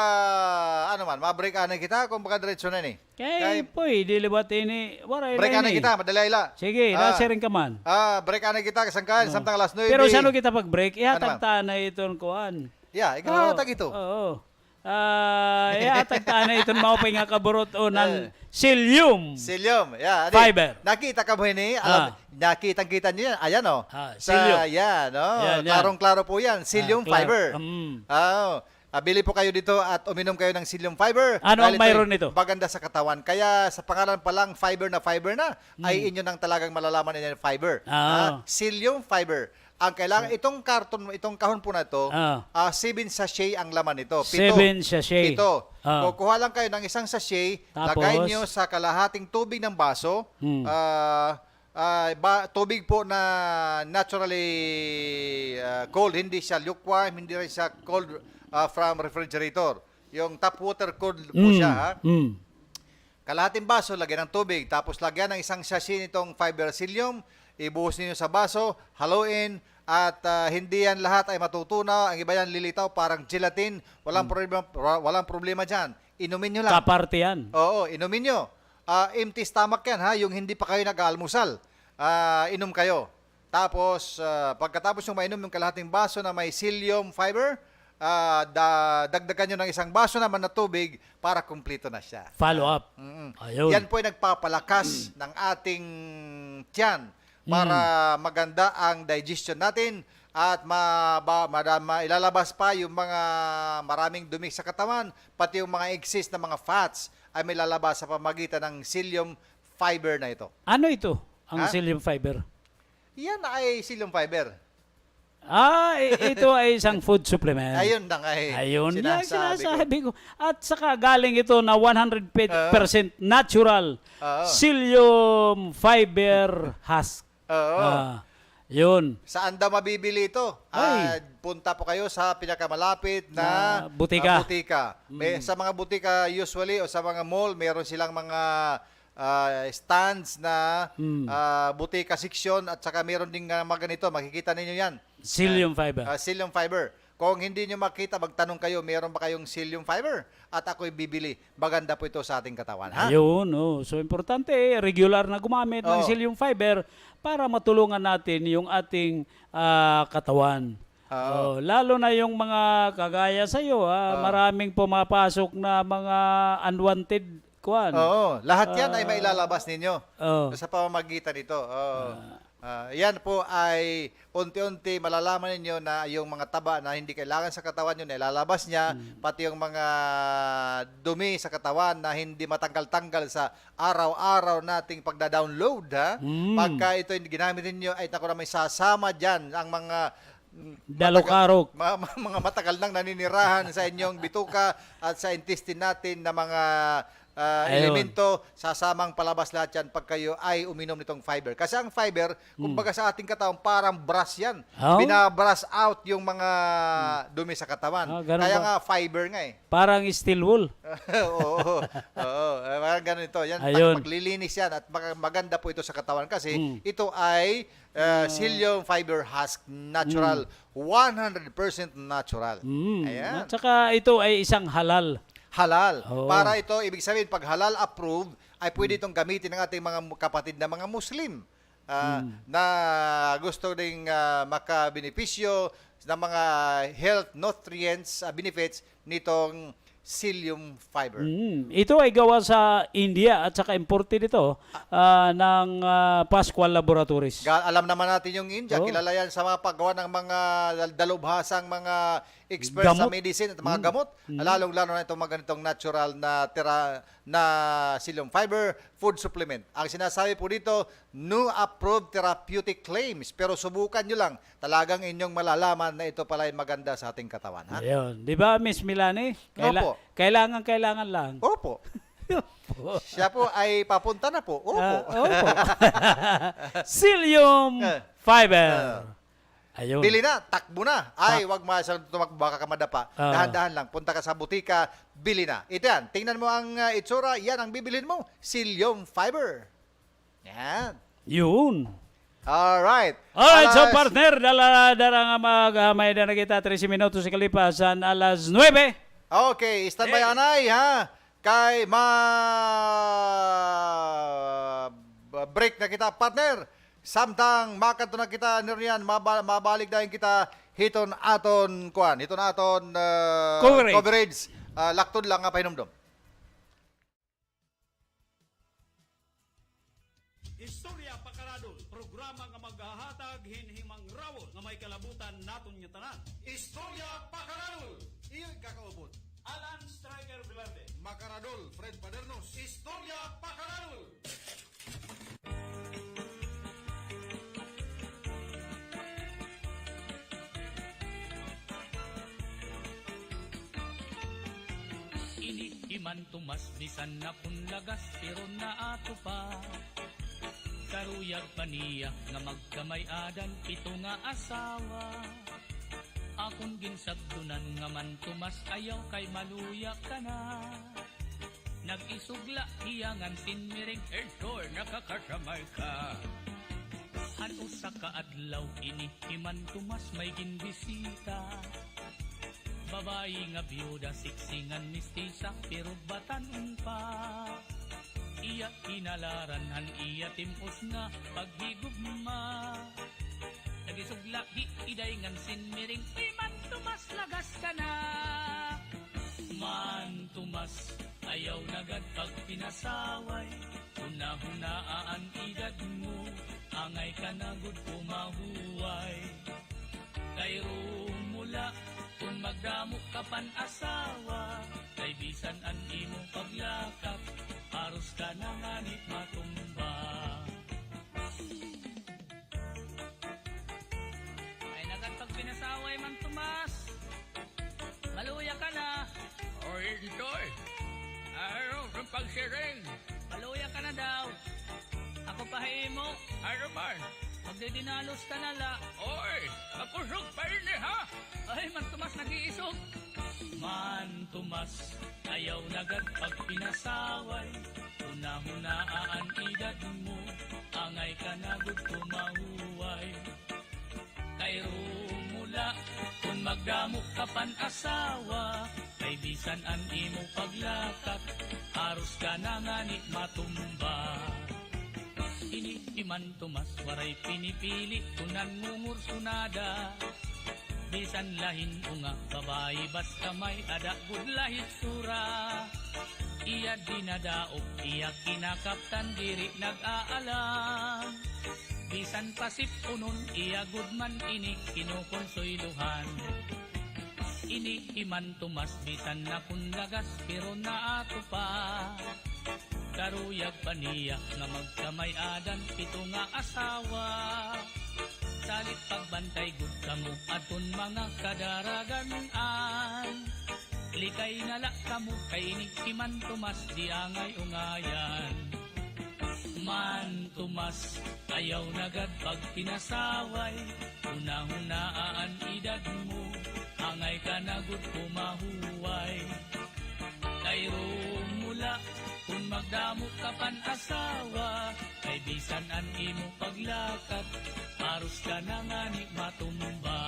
ma-break ana kita kung baga diretso na ni. Kay poy, dilibat ini, waray Break ana na ini. kita, madala-ila. Sige, nasa rin ka man. Break ana kita kasangkan samtang alas 9. Pero saan kita pag-break? Ano, Ihatag na itong kuan. ikaw hatag ito. Oo. Ihatag na itong maupay nga kaburot o ng Psyllium. Psyllium. Fiber. Nakita ka mo ini? Nakita niyo yan. Ayan o. Psyllium. Yan. Yan. Klarong-klaro po yan. Psyllium fiber. Bili po kayo dito at uminom kayo ng Psyllium fiber. Ano ang mayroon nito? Maganda sa katawan. Kaya sa pangalan pa lang fiber na ay inyo nang talagang malalaman ninyo yung fiber. Psyllium fiber. Ang kailangan, itong kahon po na ito, 7 sachet ang laman nito. 7 sachet. Kukuha lang kayo ng isang sachet, lagay nyo sa kalahating tubig ng baso, tubig po na naturally cold, hindi siya lukewarm, hindi rin siya cold from refrigerator. Yung tap water cold po siya. Kalahating baso, lagyan ng tubig, tapos lagyan ng isang sachet nitong fiber psyllium, ibuhos niyo sa baso, haluin, at hindi yan lahat ay matutunaw, ang iba yan lilitaw, parang gelatin, walang problema dyan. Inumin nyo lang. Kaparte yan. Oo, inumin nyo. Empty stomach yan, ha, yung hindi pa kayo nag-almusal. Inom kayo. Tapos, pagkatapos yung mainom yung kalahating baso na may psyllium fiber, dagdagan nyo ng isang baso naman na tubig para kumpleto na siya. Follow up. Ayun. Yan po ay nagpapalakas ng ating tiyan para maganda ang digestion natin at ilalabas pa yung mga maraming dumi sa katawan, pati yung mga excess na mga fats ay may lalabas sa pamagitan ng psyllium fiber na ito. Ano ito? Ang Ha? psyllium fiber? Yan ay psyllium fiber. Ito ay isang food supplement. Ayun na nga Ayun, yan sinasabi ko. sinasabi ko. At saka galing ito na 100% natural psyllium fiber husk. Oo. Yun. Saan daw mabibili ito? Ay. Punta po kayo sa pinakamalapit na butika. butika. Sa mga butika usually o sa mga mall, meron silang mga stands na butika section at saka meron din mga ganito. Makikita ninyo yan. Psyllium fiber. Psyllium fiber. Kung hindi nyo makita, magtanong kayo, meron ba kayong psyllium fiber? At ako'y bibili. Maganda po ito sa ating katawan. Ha? Ayun, so importante regular na gumamit ng Oo. psyllium fiber para matulungan natin yung ating katawan. Oo. Lalo na yung mga kagaya sa iyo, maraming pumapasok na mga unwanted kuan. Oo. Lahat yan ay mailalabas ninyo Oo. sa pamamagitan nito. Yan po ay unti-unti malalaman ninyo na yung mga taba na hindi kailangan sa katawan nyo, ilalabas niya, pati yung mga dumi sa katawan na hindi matanggal-tanggal sa araw-araw nating pagda-download. Pagka ito yung ginamit ninyo, ay naku na may sasama dyan ang mga Dalokarok. mga matagal nang naninirahan sa inyong bituka at sa intestine natin na mga elemento, sasamang palabas lahat yan pag kayo ay uminom nitong fiber. Kasi ang fiber, kumbaga sa ating katawan, parang brush yan. Oh? Binabrush out yung mga dumi sa katawan. Ganun Kaya ba? nga, fiber nga eh. Parang steel wool. Oo. Parang ganun ito. Yan, Ayun. maglilinis yan at maganda po ito sa katawan kasi ito ay psyllium fiber husk natural. 100% natural. Ayan. At saka ito ay isang halal. Halal. Oo. Para ito, ibig sabihin, pag halal approved, ay pwede itong gamitin ng ating mga kapatid na mga Muslim na gusto ring makabenepisyo ng mga health nutrients, benefits nitong psyllium fiber. Ito ay gawa sa India at saka imported ito ng Pascual Laboratories. Alam naman natin yung India, Oo. kilala yan sa mga paggawa ng mga dalubhasang mga experts sa Gamot. medicine at mga gamot. Lalong-lalo na itong mga ganitong natural na psyllium fiber food supplement. Ang sinasabi po dito, no approved therapeutic claims. Pero subukan nyo lang. Talagang inyong malalaman na ito pala ay maganda sa ating katawan. Ha? Ayun. Di ba, Miss Milani? Opo. Kailangan lang. Opo. Siya po ay papunta na po. Opo. Opo. Psyllium fiber. Ayun. Bili na, takbo na. Ay, wag masyadong tumakbo, baka ka madapa. Dahan-dahan lang. Punta ka sa butika, bili na. Ito yan. Tingnan mo ang itsura. Yan ang bibilhin mo. Psyllium fiber. Yan. Yun. Alright. Alright, so partner, dala nga may na kita 13 minutos sa kalipasan alas 9. Okay, stand by anay, ha? Kay break na kita, partner. Samtang makanto na kita niriyan, mabalik dahil kita hiton aton coverage. Laktod lang nga pahinumdom. Estorya Pakaradol, programa nga maghahatag hinhimang rawon nga may kalabutan naton nga tanan. Istorya Pakaradol. Iyo'y kakaubot. Alan Striker Velarde. Makaradol, Fred Padernos. Istorya Pakaradol. Iman tumas bisan na punlagas pero na ato pa karuyag paniya nga magkamay adan pito nga asawa akon ginsabdunan nga man tumas ayaw kay maluya ka na nag-isugla hiyangan tinmiring ertor nakakasamay ka ano sa kaadlaw ini iman tumas may ginbisita babae nga byuda, siksingan mistisa, pero batanon pa. Iya kinalaran, iya timpos nga paghigugma. nagisugla hi iday ngan sinmiring ay man tumas lagas ka na. Man tumas ayaw nagad pag pinasaway, una-hunaan edad mo, angay ka nagud pumahuway. Kay rumula kung magdamo ka pan asawa, kay bisan an imo paglakap, aros ka na nganit matumba. Ay nagad pag pinasaway man tumas, maluya ka na. Oy, itoy. Ayaw ng pagsiring. Maluya ka na daw. Ako pahimo. Ano man? Magdidinalos ka na la. Oy, kapusog pa rin ha? Ay, man tumas nag-iisog. Man tumas, ayaw nagad pag pinasaway. Una-hunaan edad mo, angay ka nagud kumahuway. Kay rumula, kung magdamo ka pan asawa, kay bisan an imo paglakap, aros ka na nganit matumba. Iniman tumas, waray pinipili, tunan ngungur sunada. Bisan lahin unga, babae basta may adagud lahit sura. Iya dinadaog, iya kinakaptan, diri nag-aalam. Bisan pasip unon, iya gudman ini kinukonsoyluhan. Ini iman tumas, bisan na kunlagas, pero naato pa. Karuyag pa niya, nga magkamay adan, pito nga asawa. Salit pagbantay gud kamo, aton mga kadaraganan. Likay nala kamo, kay ini iman tumas, di angay ungayan. Man tumas, ayaw nagad pag pinasaway, una-hunaan edad mo, angay ka nagud kumahuway. Kay rumula, kung magdamo ka pan asawa, kay bisan an imo paglakad, aros ka na ngani matumba.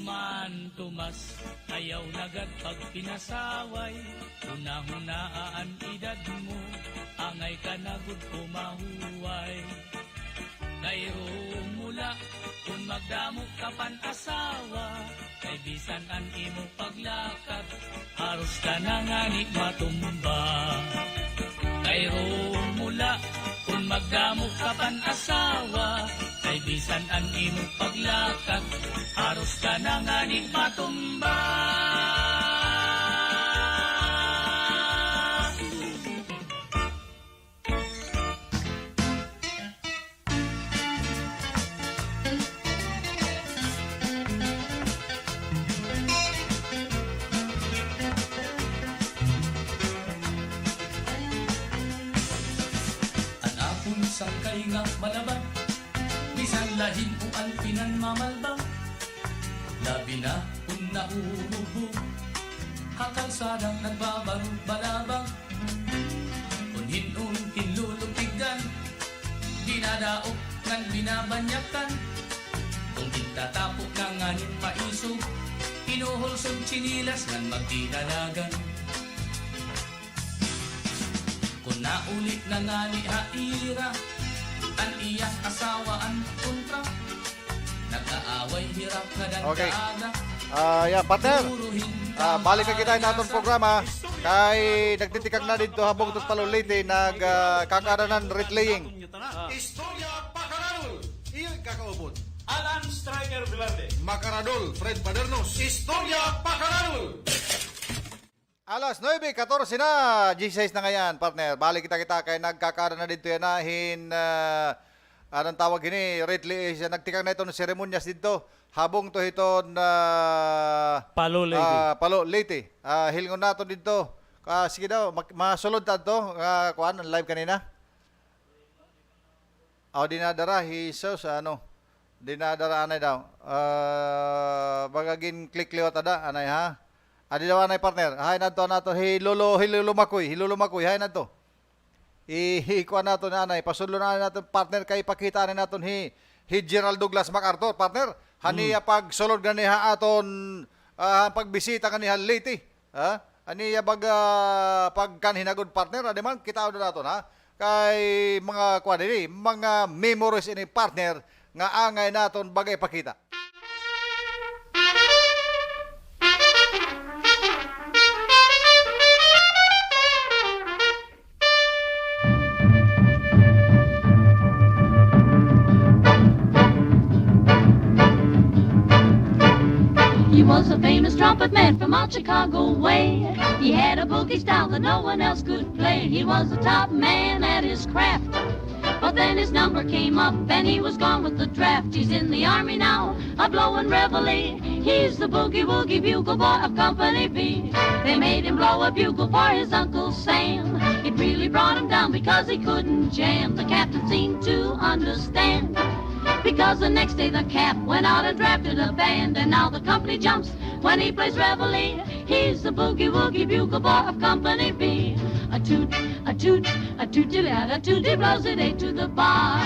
Man tumas, ayaw nagad pag pinasaway, una-hunaan edad mo, angay ka nagud kumahuway. Kay rumula, kung magdamo ka pan asawa, kay bisan an imo paglakad, aros ka na ngani matumba. Kay rumula, kung magdamo ka pan asawa, kay bisan an imo paglakad, aros ka na ngani matumba. Sangkay nga malabang, bisan lahin o alpinan mamalbang. Labi na kung nahuhubog, kakalsadang nagbabarong balabang. Unhin-unhin lulupigdan, dinadaok ngan binabanyakan. Kung itatapok na nganin maisog, inuhulsog chinilas ngan magdinalagan. Kung naulit na ngani haira, an iyang asawaan kontra, nag-aaway hirap na dan Okay. kaaga. Yan, partner. Balik ka kita na itong programa. Kay nagtitikag na dito habang ito paluliti, nagkakaranan retlaying. Estorya Pakaradol. Iyan kakaupod. Alan Striker Velarde. Pakaradol, Fred Padernos. Estorya Pakaradol. Alas 9:14 na, G6 na ngayon, partner. Balik kita kay nagkakaroon na dito yan anong tawag ini, nagtikang na ito ng seremonyas dito. Habong to ito na Palo, lady. late. Hilingon nato dito. Sige daw, masulod ta to. Kuan live kanina. Dinadara Jesus dinadara anay daw. Bagagin click liwat ada anay ha. Adi daw anay partner. Hay nato hilulumakoy, hay nato. Kuan nato na anay, pasulo na nato partner kay pakita na naton hi Gerald Douglas MacArthur partner. Haniya pag sulod ganiha aton pagbisita kaniha late. Aniya pagkan hinagod partner adi man kita na naton ha. Kay mga kuan mga memories ini partner nga angay naton bagay pakita. He was a famous trumpet man from out Chicago way. He had a boogie style that no one else could play. He was the top man at his craft. But then his number came up and he was gone with the draft. He's in the army now, a-blowin' reveille. He's the boogie-woogie bugle boy of Company B. They made him blow a bugle for his Uncle Sam. It really brought him down because he couldn't jam. The captain seemed to understand, because the next day the cap went out and drafted a band. And now the company jumps when he plays reveille. He's the boogie-woogie bugle boy of Company B. A toot, a toot, a tooty-lad, a tooty blows it eight to the bar.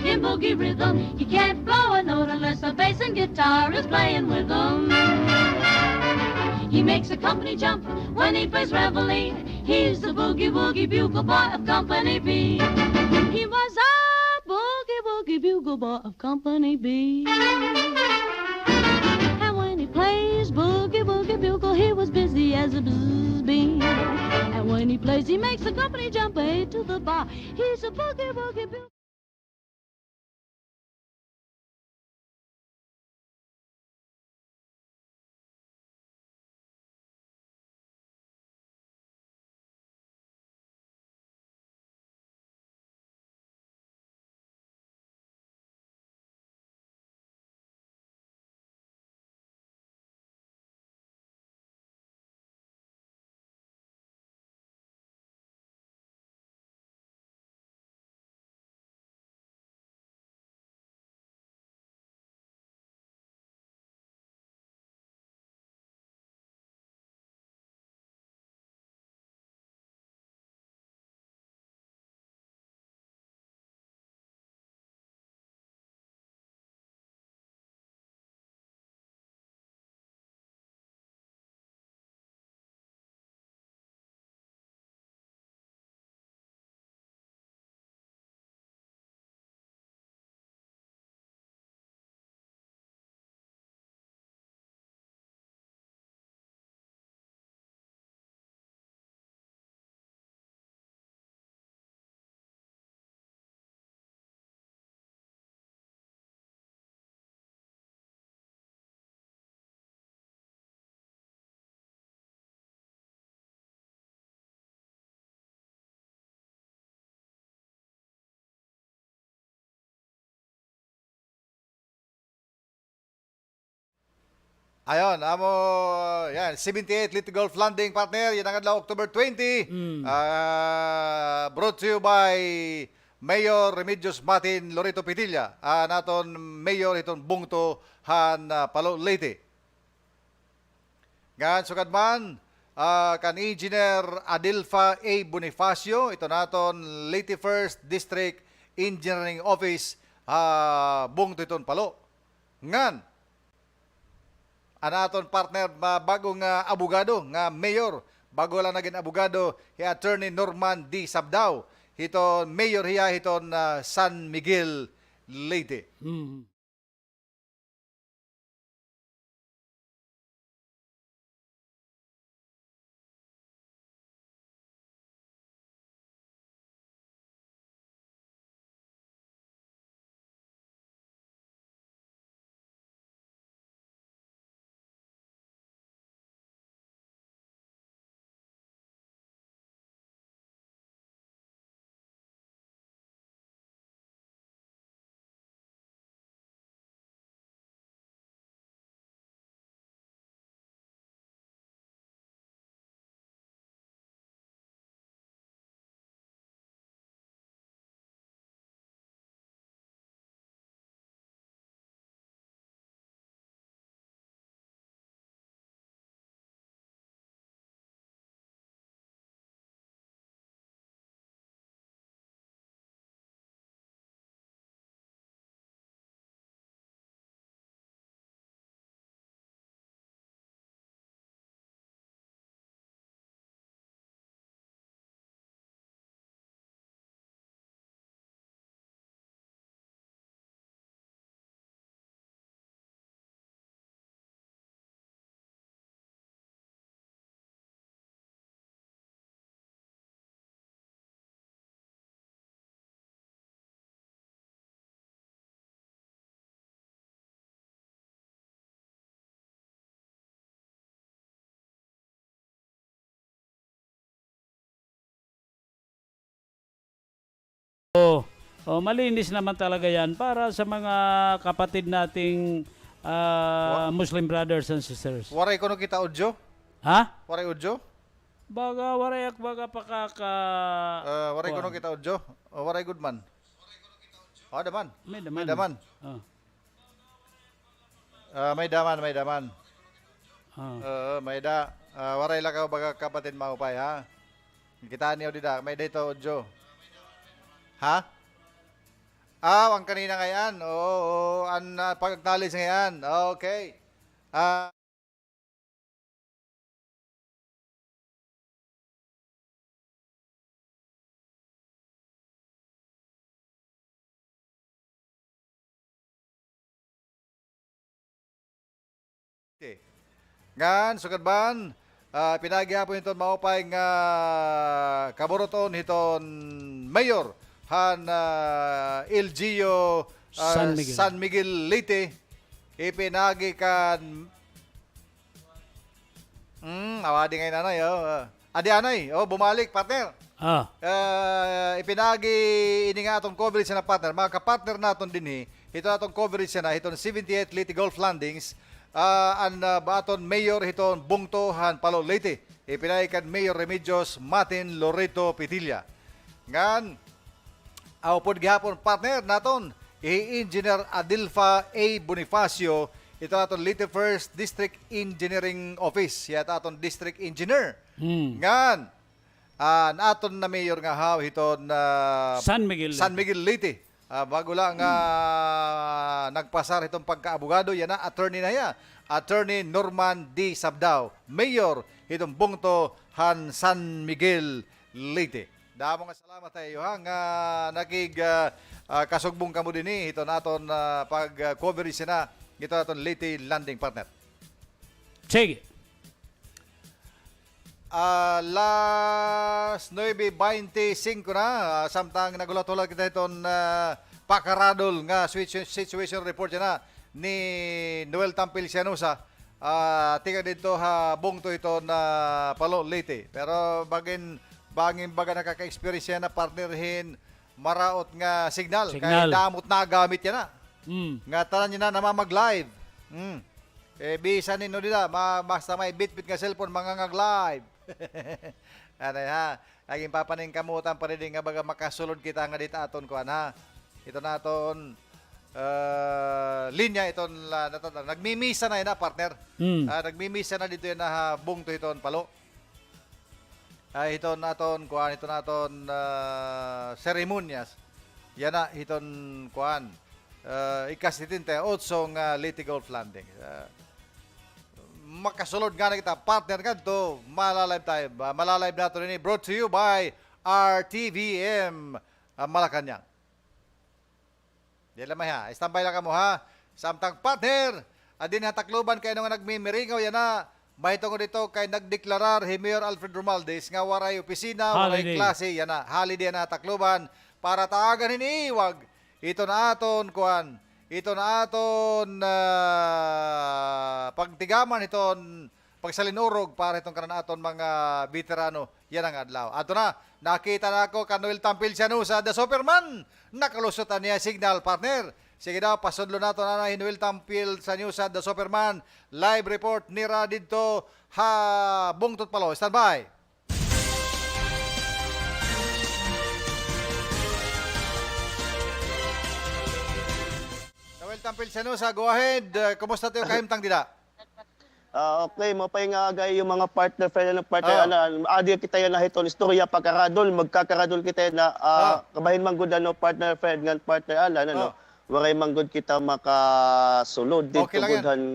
In boogie rhythm, he can't blow a note unless the bass and guitar is playing with him. He makes a company jump when he plays reveille. He's the boogie-woogie bugle boy of Company B. He was a boogie-woogie bugle boy of Company B. And when he plays boogie-woogie bugle, he was busy as a bzz bee. And when he plays, he makes the company jump eight to the bar. He's a boogie-woogie bugle. Ayon, yan, 78 Little Golf Landing, partner, yan ang adlaw October 20. Brought to you by Mayor Remedios Martin Loreto Pitilla. Naton Mayor iton bungto han Palo Leyte. Gan sugad man kan Engineer Adilfa A. Bonifacio, ito naton Leyte First District Engineering Office, bungto iton Palo. Ngan anaton partner bagong abogado nga mayor, bago lang naging abogado, Attorney Norman D. Sabdao, hiton mayor hiya hiton San Miguel, Leyte. Oh, malinis naman talaga yan para sa mga kapatid nating Muslim brothers and sisters. Waray ko no kita udyo? Ha? Waray udyo? Baga warayak baga pakaka... Waray ko no kita udyo? Waray good man? Daman. May daman. May daman. Oh. May daman, may daman. Oh. May da. Waray lang ka baga kapatid maupay, ha? Kita niyo dida. May dito udyo. Ha? Ang kanina ngayon. Oo, ang pag-acknowledge ngayon. Okay. Ngan, sukadban, pinaghihapon iton maupay nga kaburoton hiton mayor han LGU San Miguel Leyte ipinagi kan awadi ngay nanay adi anay bumalik partner ipinagi ini nga atong coverage na partner mga kapatner naton dinhi ito atong coverage na hiton 78 Leyte Golf Landings baton mayor hiton bungtohan Palo Leyte ipinaikan Mayor Remedios Martin Loreto Pitilla ngan pod gihapon partner naton Engineer Adilfa A. Bonifacio ito aton Leyte First District Engineering Office yata aton District Engineer ngan aton na mayor nga haw hiton San Miguel Leyte bago lang nagpasar itong pagkaabogado, yan na, attorney na yan. Attorney Norman D. Sabdao, Mayor, itong bungto Han San Miguel Leyte. Damo nga salamat tayo ha, nga kasugbong kamo din ito naton pag-coverage na ito naton Leyte Landing Partner. Sige. Last 9:25 na samtang nagulat-ulat kita iton Pakaradol nga situation report na ni Noel Tampil Sianusa tiga dito bungto ito na Palo Leyte pero bangin baga nakaka-experience na partnerhin maraot nga signal. Kaya damot na gamit yan na nga tanan niya na namamag-live bisa nino nila basta may bit-bit nga cellphone mangangag-live. Ano ha, laging papaning kamutan pa rin nga baga makasulod kita nga dito aton kuan ha. Ito naton linya iton nagmimisa na ina partner. Nagmimisa na dito yan na bungto iton Palo. Iton naton kuan ito naton seremonyas. Yan na iton kuan ikasitinte otsong Leyte Golf Landing. Makasulod nga na kita partner nga to malalive tayo malalive nato rin brought to you by RTVM Malacanang. Di lamay ha, standby lang ka mo ha samtang partner adin hatakluban kayo nga nagmimiringaw yan na mahitong dito kay nagdeklarar Mayor Alfred Romualdez nga waray opisina waray klase yan na holiday na takluban para taagan hiniiwag ito na aton kuan ito na aton pagtigaman iton pagsalinurog para itong kanan aton mga veterano yan ang adlaw. Ato na, nakita na ako Noel Tampil Sianusa the Superman. Nakalusutan niya signal partner. Sige daw, pasudlo nato na Noel Tampil Sianusa the Superman. Live report nira dito bungtot Palo. Stand by. Tampil Sianusa, go ahead. Kumusta tayo kahimtang dida? Okay, mapay nga agay yung mga partner, adi kita yan na hiton, Estorya, Pakaradol, magkakaradol kita yan na kabahin manggod partner, friend, nga partner, waray manggod kita makasulod dito gudhan.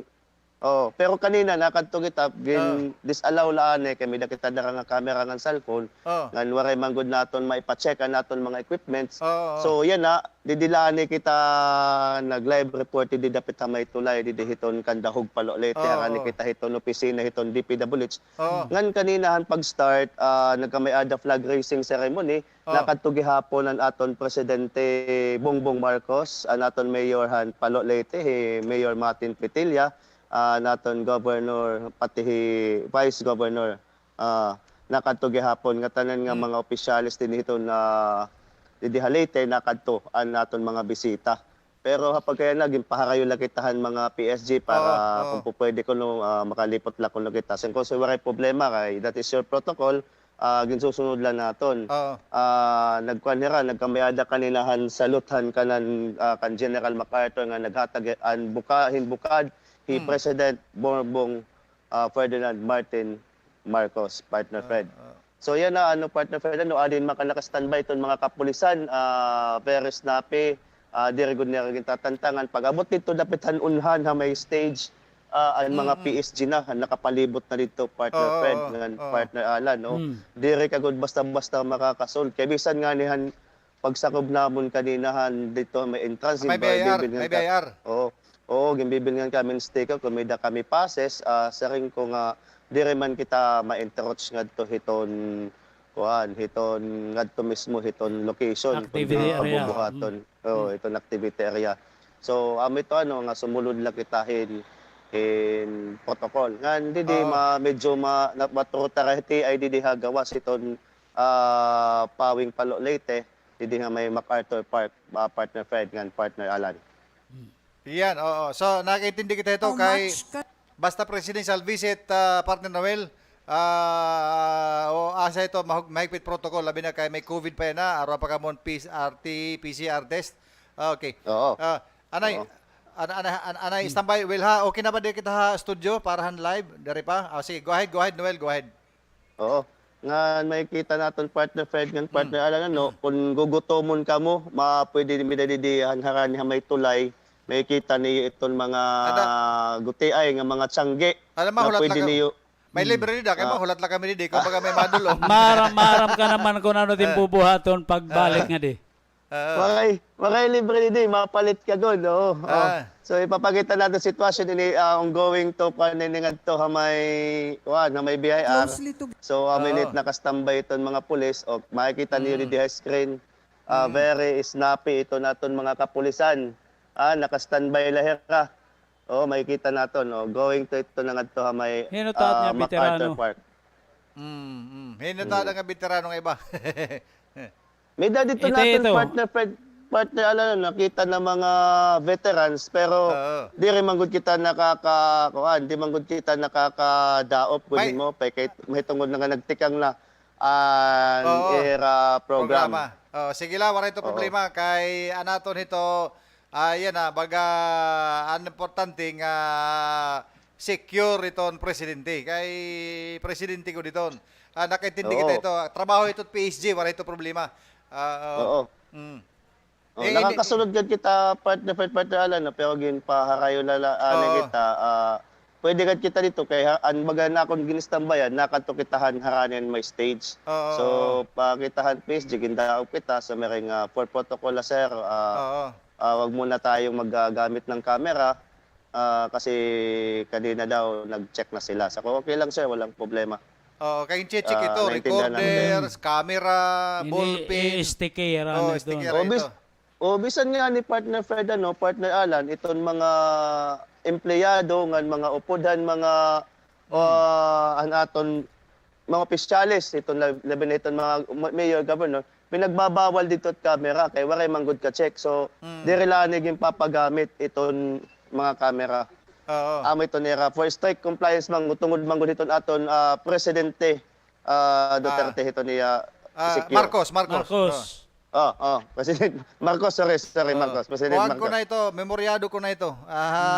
Pero kanina nakadto kita disallow laan kay may kita dara nga camera nga cellphone ngan waray manggod naton maipa-check naton mga equipments. So yan na didilaan kita nag-live report di dapat may tulay di hiton kandahog Palo Leyte ani kita hiton opisina hiton DPWH. Ngan kanina han pag-start nagkamay ada flag raising ceremony nakadto gihapon ang aton presidente Bongbong Marcos aton mayor han Palo Leyte Mayor Martin Pitilla naton governor pati vice governor nakadto gihapon nga tanan nga mga opisyalis din ito na didi halite nakadto an naton mga bisita. Pero kapag kaya naging paharayo lang kitahan mga PSG para kung po pwede ko no, makalipot lang kung kita. Sen kung waray problema kay that is your protocol, ginsusunod lang naton. Nagkuanira, nagkamayada kaninahan saluthan kanan kan General MacArthur nga naghatag an bukahin bukad hi President Bongbong Ferdinand Martin Marcos, partner Fred. So yan na partner Fred, adin makanaka-standby iton mga kapulisan, very snappy. Dire gud na tatantangan pag-abot dito dapat unhan ha may stage ang mga PSG na nakapalibot na dito partner Fred ngan partner Alan dire kagud basta-basta makakasol kay bisan nga nihan pagsakob namon kaninahan dito may entrance may BIR. gimbibilngan kami stake kung may da kami passes sa ring ko nga dire man kita ma-entroach ngadto hiton ngadto mismo hiton location activity area. Itong activity area. So ito nga sumulod lang kitahin in protocol. Nga hindi medyo maturutarahiti ay hindi hagawas iton pawing palo Leyte, hindi nga may MacArthur Park, partner Fred, nga partner Alan. Yan, oo. So nakintindi kita ito kay basta presidential visit, partner Noel, asa ito mahigpit protocol labi na kay may COVID pa na araw pa kamon PCR test. Okay. Anay standby Will ha. Okay na ba di kita ha studio para han live dari pa? Sige, go ahead Noel, go ahead. Oo. Nga may kita naton partner Fred nga partner Alan kung gugutomon kamo, pwede midadidihan harani ha may tulay. May kita ni iton mga gutiay nga mga tiyangge. Alam mo hulat lang niyo. May libre nida, kaya mahulat lang kami didi. Kung baga may madulo. Maram ka naman kung ano din bubuhaton pagbalik nga di. Wakay libre didi, mapalit ka doon. So ipapakita natin sitwasyon ini ongoing to paniningad to may BIR. So minute nakastambay iton mga pulis o makikita niyo di screen. Very snappy ito naton mga kapulisan. Nakastandby lahir ka. Makikita naton going to ito na ngadto may MacArthur Park. Hinutaat nga veterano nga iba. May dito naton partner Alan nakita na mga veterans pero di rin manggod kita nakakadaop kunin mo kay may tungod na nga nagtikang na era program. Sige la, wala ito problema kay anaton ito. Yan baga ang importante nga secure iton presidente. Kay presidente ko dito. Nakaintindi kita ito. Trabaho ito PSG, wala ito problema. Nakakasunod kita partner Alan pero gin paharayo kita. Pwede kita dito kay ang baga na akong ginistambayan nakato kitahan haranen may stage. So pakitahan PSG gindaog kita sa mereng for protocol sir. Wag muna tayong maggamit ng camera kasi kanina daw nag-check na sila. So okay lang sir, walang problema. Kayong check ito, recorders, camera, ballpen, sticker ito. Bisan nga ni partner Fred partner Alan, itong mga empleyado ng mga upodhan, mga aton mga opisyalis, itong labi na itong mga mayor, governor, pinagbabawal dito at camera kay waray manggod ka check. So dirilanig yung papagamit itong mga camera. Ito nera for strict compliance tungod manggod iton aton presidente Duterte ito niya Marcos. President Marcos, sorry Marcos. President Marcos. Ko na ito, memoryado ko na ito.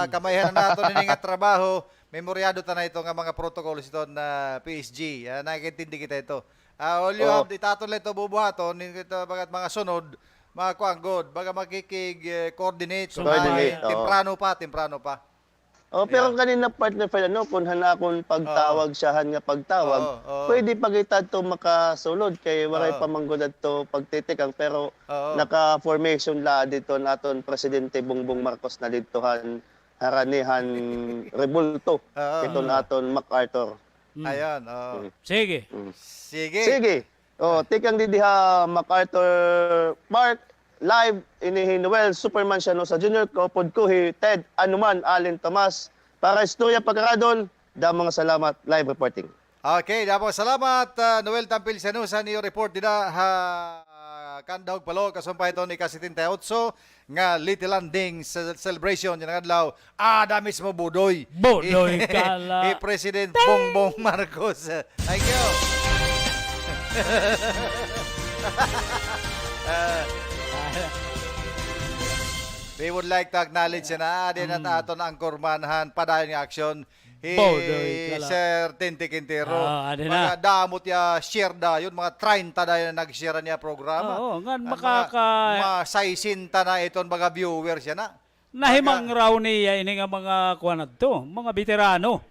Kamayhan na nato nini nga trabaho, memoryado ta na ito nga mga protocols ito na PSG. Nakikintindi kita ito. All you have, itaton lang ito bubuhaton, bagat mga sunod, mga kuanggod, baga makikig-coordinate, temprano pa. Pero kanina partner Fred, kung hanakon pagtawag siya nga pagtawag, pwede pagitad to makasulod kay waray pamanggod to pagtitikang pero naka-formation la dito naton Presidente Bongbong Marcos na ditohan haranihan rebulto ito naton MacArthur. Ayan. Sige. Tikang didiha MacArthur Park live ini Noel Superman siya sa Junior Kopod Kuhi Ted Anuman Allen Tomas para Estorya Pakaradol. Mga salamat live reporting. Okay, salamat Noel Tampil Sanusa niyo report dida Kandawg palo kasumpay ito ni ka-78 nga Little Landing celebration yung adlaw. Dami mo budoy. Budoy kala. President Bongbong Marcos. Thank you. We would like to acknowledge na din at ato na ang kurmanhan padayon nga aksyon. Sir Tente Quintero. Mga damot ya share da yun, mga 30 dayon na nag-share niya programa. Oo, nga masaisinta na iton mga viewers yan na. Nahimang raw niya ini nga mga kuwanad to, mga veterano.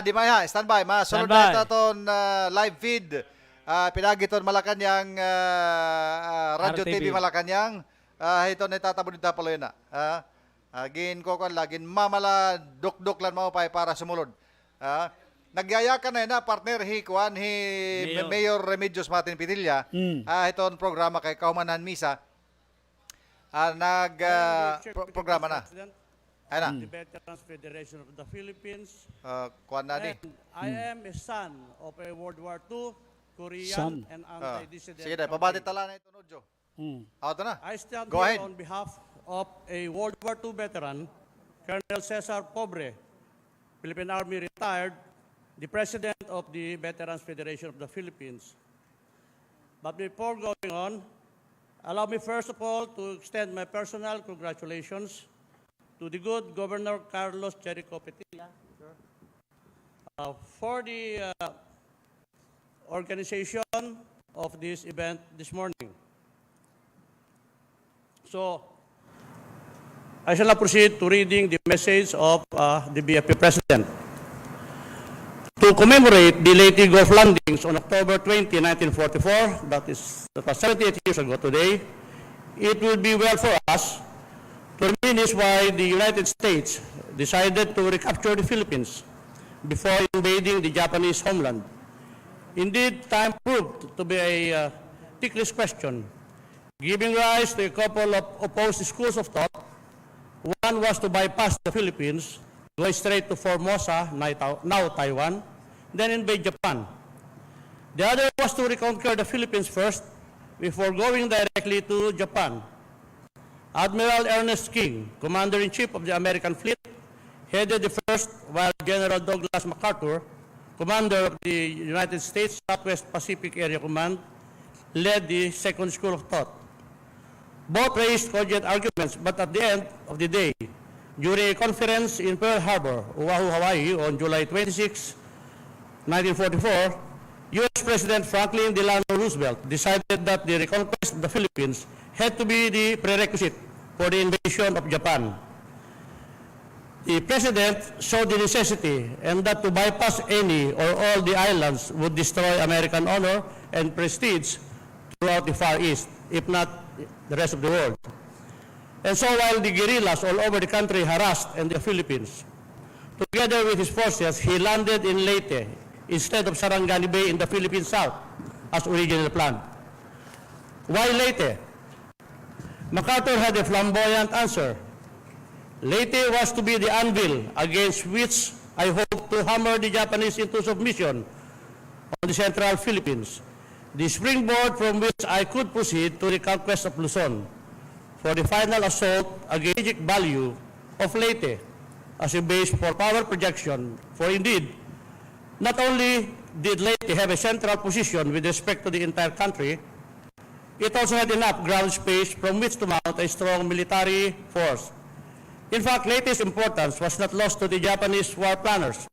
Di maya, standby. Masunod na ito live feed. Pinagiton Malacanang, Radio TV Malacanang. Ito na itatabon dito pala yun na. Gin ko kan lagin mamala duk-duk lan mo para sumulod. Nagyaya ka na yun partner Mayor Remedios Martin Pitilla. Ito programa kay Kaumanan Misa. Programa na. The Veterans Federation of the Philippines. I am a son of a World War II Korean and anti-dissident. Sige na, pabati tala na ito, Nodjo. I stand here on behalf of a World War II veteran, Colonel Cesar Pobre, Philippine Army retired, the President of the Veterans Federation of the Philippines. But before going on, allow me first of all to extend my personal congratulations to the good Governor Carlos Jericho Petilla for the organization of this event this morning. So, I shall now proceed to reading the message of the BFP President. To commemorate the Leyte Gulf landings on October 20, 1944, that was 78 years ago today, it will be well for us to reminisce why the United States decided to recapture the Philippines before invading the Japanese homeland. Indeed, time proved to be a ticklish question, giving rise to a couple of opposed schools of thought. One was to bypass the Philippines, go straight to Formosa, now Taiwan, then invade Japan. The other was to reconquer the Philippines first before going directly to Japan. Admiral Ernest King, Commander-in-Chief of the American Fleet, headed the first, while General Douglas MacArthur, Commander of the United States Southwest Pacific Area Command, led the second school of thought. Both raised cogent arguments, but at the end of the day, during a conference in Pearl Harbor, Oahu, Hawaii, on July 26, 1944, U.S. President Franklin Delano Roosevelt decided that the reconquest of the Philippines had to be the prerequisite for the invasion of Japan. The President saw the necessity and that to bypass any or all the islands would destroy American honor and prestige throughout the Far East, if not the rest of the world. And so while the guerrillas all over the country harassed in the Philippines, together with his forces, he landed in Leyte instead of Sarangani Bay in the Philippine South, as originally planned. Why Leyte? MacArthur had a flamboyant answer. Leyte was to be the anvil against which I hope to hammer the Japanese into submission on the central Philippines, the springboard from which I could proceed to the conquest of Luzon for the final assault against the strategic value of Leyte as a base for power projection. For indeed, not only did Leyte have a central position with respect to the entire country, it also had enough ground space from which to mount a strong military force. In fact, Leyte's importance was not lost to the Japanese war planners.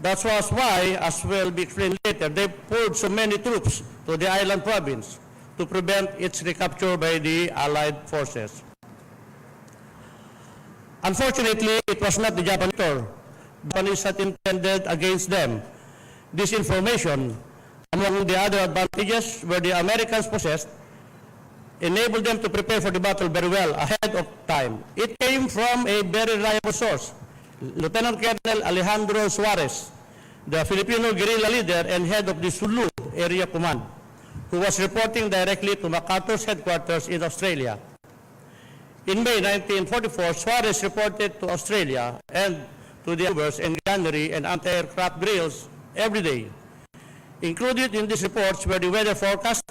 That was why, as will be explained later, they poured so many troops to the island province to prevent its recapture by the Allied forces. Unfortunately, it was not the Japanese. The Japanese had intended against them. This information, among the other advantages where the Americans possessed, enabled them to prepare for the battle very well ahead of time. It came from a very reliable source, Lieutenant Colonel Alejandro Suarez, the Filipino guerrilla leader and head of the Sulu Area Command, who was reporting directly to MacArthur's headquarters in Australia. In May 1944, Suarez reported to Australia and to the overs and gunnery and anti-aircraft drills every day. Included in these reports were the weather forecast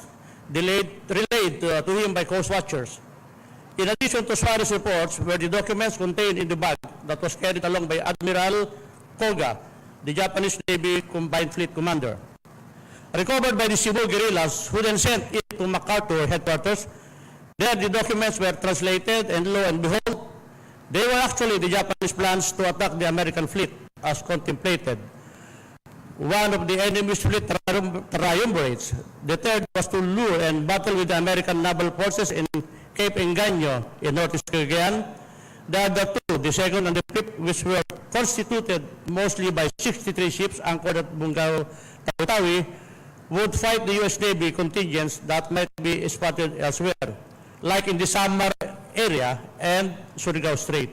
relayed to him by coast watchers. In addition to Suarez reports were the documents contained in the bag that was carried along by Admiral Koga, the Japanese Navy Combined Fleet Commander. Recovered by the Cebu guerrillas, who then sent it to MacArthur headquarters. There the documents were translated, and lo and behold, they were actually the Japanese plans to attack the American fleet as contemplated. One of the enemy's fleet triumvirates. The third was to lure and battle with the American naval forces in Cape Engaño in Northeast Cagayan. The other two, the second and the fifth, which were constituted mostly by 63 ships anchored at Bungao, Tawi, would fight the U.S. Navy contingents that might be spotted elsewhere, like in the Samar area and Surigao Strait.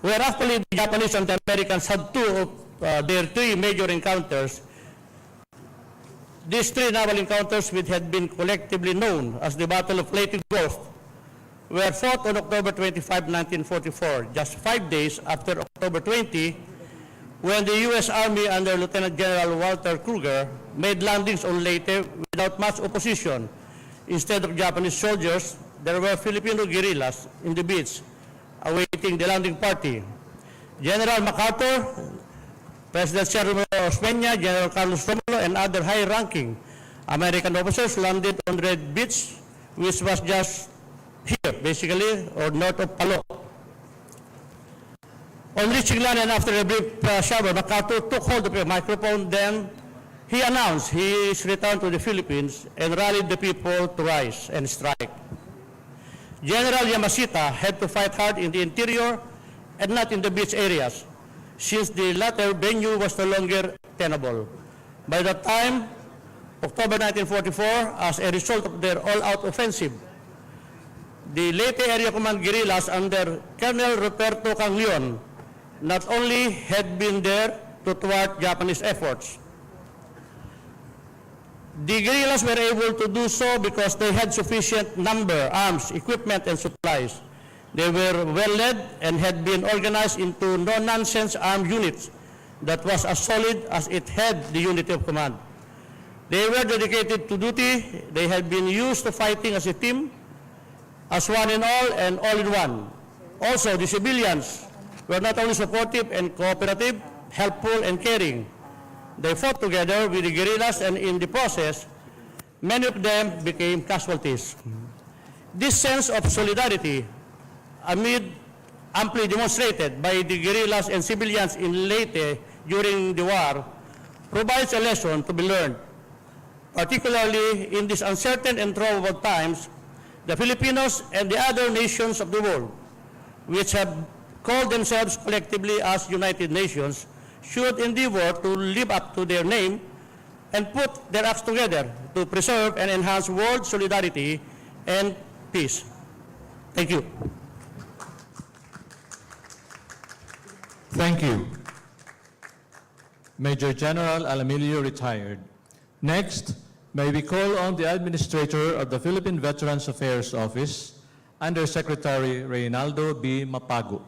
Where actually the Japanese and the Americans had two of their three major encounters. These three naval encounters, which had been collectively known as the Battle of Leyte Gulf, were fought on October 25, 1944, just 5 days after October 20, when the U.S. Army under Lieutenant General Walter Kruger made landings on Leyte without much opposition. Instead of Japanese soldiers, there were Filipino guerrillas in the beach awaiting the landing party. General MacArthur, President Sergio Osmeña, General Carlos Romulo, and other high-ranking American officers landed on Red Beach, which was just here, basically, or north of Palo. On reaching land and after a brief shower, MacArthur took hold of a microphone. Then he announced his return to the Philippines and rallied the people to rise and strike. General Yamashita had to fight hard in the interior and not in the beach areas, since the latter venue was no longer tenable. By that time, October 1944, as a result of their all-out offensive, the Leyte Area Command guerrillas under Colonel Roberto Canglion not only had been there to thwart Japanese efforts. The guerrillas were able to do so because they had sufficient number, arms, equipment, and supplies. They were well led and had been organized into no-nonsense armed units that was as solid as it had the unity of command. They were dedicated to duty. They had been used to fighting as a team, as one in all and all in one. Also, the civilians were not only supportive and cooperative, helpful and caring. They fought together with the guerrillas, and in the process, many of them became casualties. This sense of solidarity, amply demonstrated by the guerrillas and civilians in Leyte during the war, provides a lesson to be learned. Particularly in these uncertain and troubled times, the Filipinos and the other nations of the world, which have called themselves collectively as United Nations, should endeavor to live up to their name and put their acts together to preserve and enhance world solidarity and peace. Thank you. Thank you. Major General Alamilio, retired. Next, may we call on the Administrator of the Philippine Veterans Affairs Office, Undersecretary Reynaldo B. Mapago.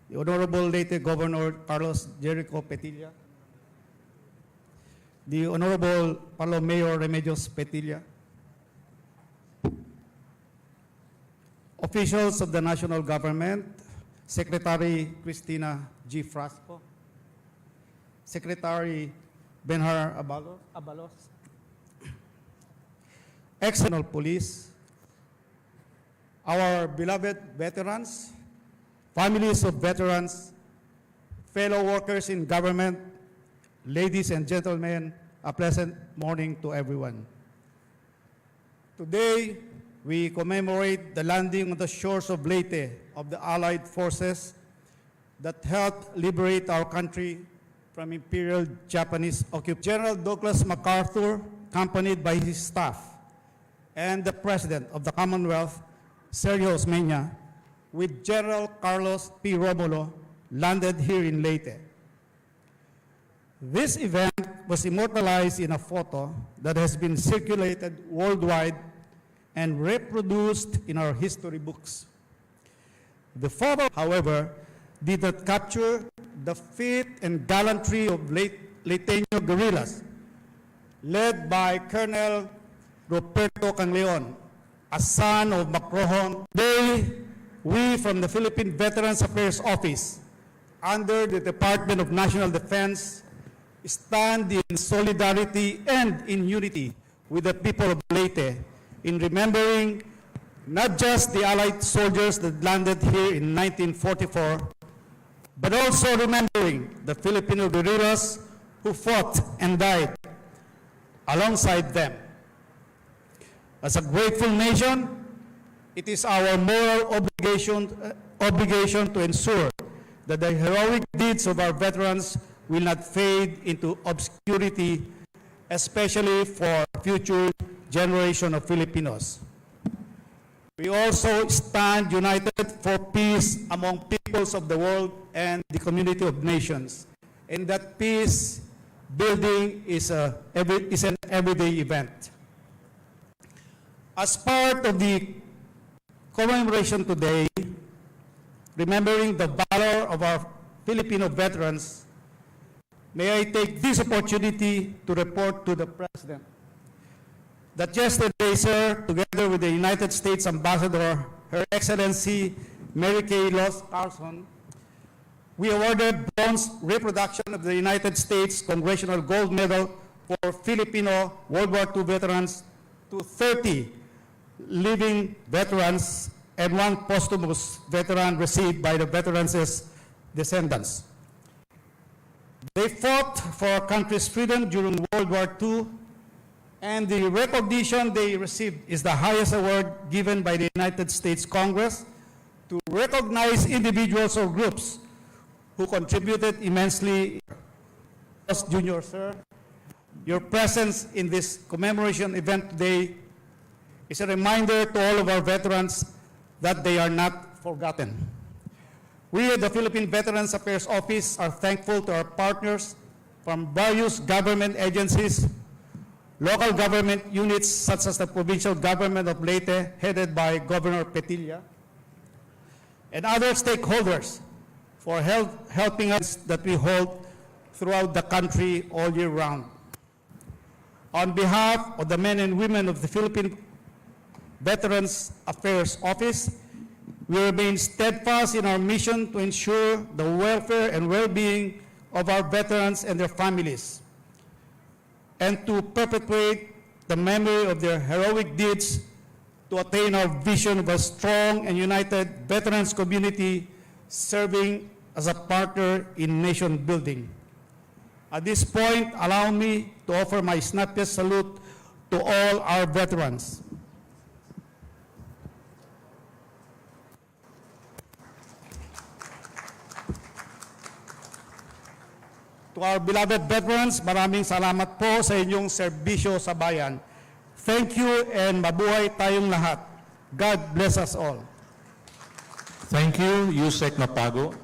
The Honorable Leyte Governor Carlos Jericho Petilla, the Honorable Palo Mayor Remedios Petilla, officials of the national government, Secretary Cristina G. Frasco, Secretary Benhar Abalos, External Police, our beloved veterans, families of veterans, fellow workers in government, ladies and gentlemen, a pleasant morning to everyone. Today, we commemorate the landing on the shores of Leyte of the Allied forces that helped liberate our country from Imperial Japanese occupation. General Douglas MacArthur, accompanied by his staff, and the President of the Commonwealth, Sergio Osmeña, with General Carlos P. Romulo, landed here in Leyte. This event was immortalized in a photo that has been circulated worldwide and reproduced in our history books. The photo, however, did not capture the feat and gallantry of Liteño guerrillas, led by Colonel Ruperto Cangleon, a son of Macrohon. Today, we from the Philippine Veterans Affairs Office, under the Department of National Defense, stand in solidarity and in unity with the people of Leyte in remembering not just the Allied soldiers that landed here in 1944, but also remembering the Filipino guerrillas who fought and died alongside them. As a grateful nation, it is our moral obligation to ensure that the heroic deeds of our veterans will not fade into obscurity, especially for future generation of Filipinos. We also stand united for peace among peoples of the world and the community of nations. And that peace building is an everyday event. As part of the commemoration today, remembering the valor of our Filipino veterans, may I take this opportunity to report to the President that yesterday, sir, together with the United States Ambassador, Her Excellency Mary Kay Los Carlson, we awarded bronze reproduction of the United States Congressional Gold Medal for Filipino World War II veterans to 30 living veterans and one posthumous veteran received by the veterans' descendants. They fought for our country's freedom during World War II, and the recognition they received is the highest award given by the United States Congress to recognize individuals or groups who contributed immensely. Junior, sir, your presence in this commemoration event today is a reminder to all of our veterans that they are not forgotten. We at the Philippine Veterans Affairs Office are thankful to our partners from various government agencies, local government units such as the provincial government of Leyte, headed by Governor Petilla, and other stakeholders for helping us that we hold throughout the country all year round. On behalf of the men and women of the Philippine Veterans Affairs Office, we remain steadfast in our mission to ensure the welfare and well-being of our veterans and their families, and to perpetuate the memory of their heroic deeds to attain our vision of a strong and united veterans community serving as a partner in nation building. At this point, allow me to offer my snappiest salute to all our veterans. To our beloved veterans, maraming salamat po sa inyong serbisyo sa bayan. Thank you and mabuhay tayong lahat. God bless us all. Thank you, Yusek Mapago.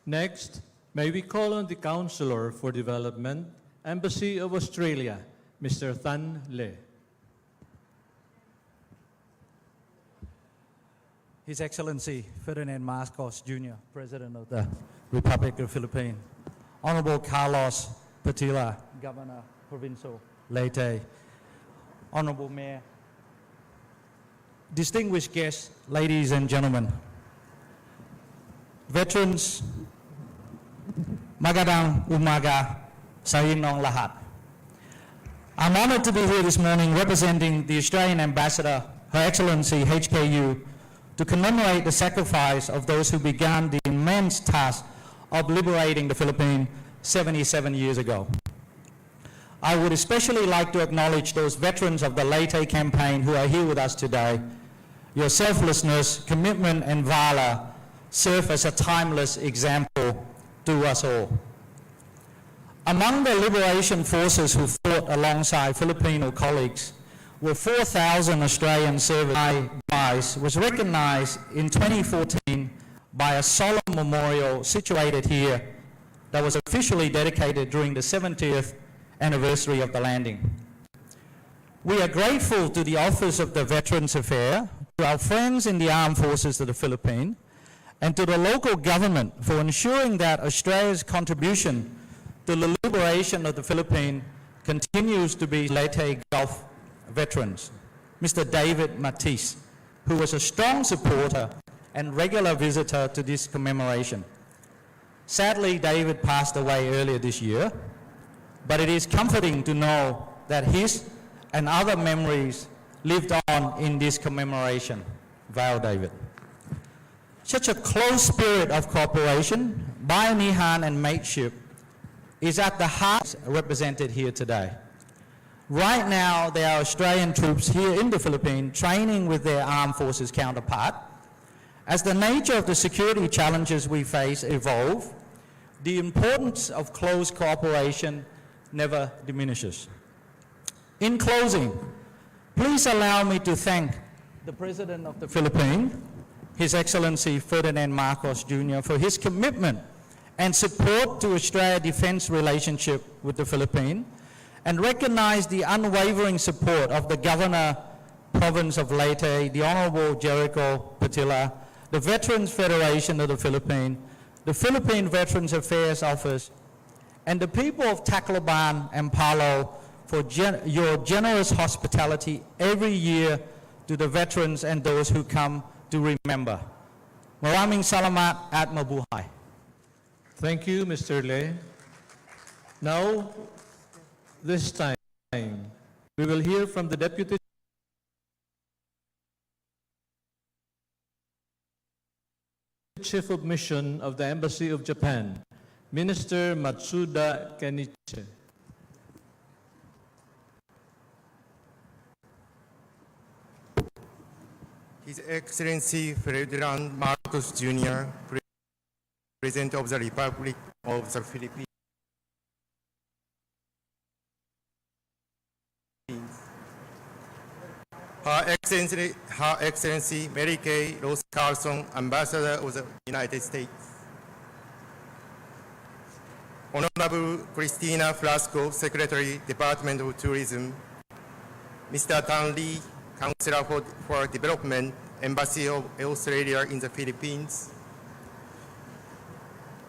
Next, may we call on the Counselor for Development, Embassy of Australia, Mr. Tan Le. His Excellency Ferdinand Marcos Jr., President of the Republic of the Philippines, Honorable Carlos Petilla, Governor Provincial Leyte, Honorable Mayor, distinguished guests, ladies and gentlemen, veterans, magandang umaga sa inyong lahat. I'm honored to be here this morning representing the Australian Ambassador, Her Excellency HKU, to commemorate the sacrifice of those who began the immense task of liberating the Philippines 77 years ago. I would especially like to acknowledge those veterans of the Leyte campaign who are here with us today. Your selflessness, commitment, and valor serve as a timeless example to us all. Among the liberation forces who fought alongside Filipino colleagues were 4,000 Australian service was recognized in 2014 by a solemn memorial situated here that was officially dedicated during the 70th anniversary of the landing. We are grateful to the Office of the Veterans Affairs, to our friends in the Armed Forces of the Philippines, and to the local government for ensuring that Australia's contribution to the liberation of the Philippines continues to be Leyte Gulf veterans. Mr. David Matisse, who was a strong supporter and regular visitor to this commemoration. Sadly, David passed away earlier this year, but it is comforting to know that his and other memories lived on in this commemoration. Vow, David. Such a close spirit of cooperation, Bayanihan and mateship is at the heart represented here today. Right now, there are Australian troops here in the Philippines training with their armed forces counterpart. As the nature of the security challenges we face evolve, the importance of close cooperation never diminishes. In closing, please allow me to thank the President of the Philippines, His Excellency Ferdinand Marcos Jr., for his commitment and support to Australia's defense relationship with the Philippines, and recognize the unwavering support of the Governor, Province of Leyte, the Honorable Jericho Patilla, the Veterans Federation of the Philippines, the Philippine Veterans Affairs Office, and the people of Tacloban and Palo for your generous hospitality every year to the veterans and those who come to remember. Maraming salamat at mabuhay. Thank you, Mr. Le. Now, this time, we will hear from the Deputy Chief of Mission of the Embassy of Japan, Minister Matsuda Kenichi. His Excellency Ferdinand Marcos Jr., President of the Republic of the Philippines. Her Excellency Mary Kay Rose Carlson, Ambassador of the United States. Honorable Christina Flasco, Secretary, Department of Tourism. Mr. Tan Lee, Councillor for Development, Embassy of Australia in the Philippines.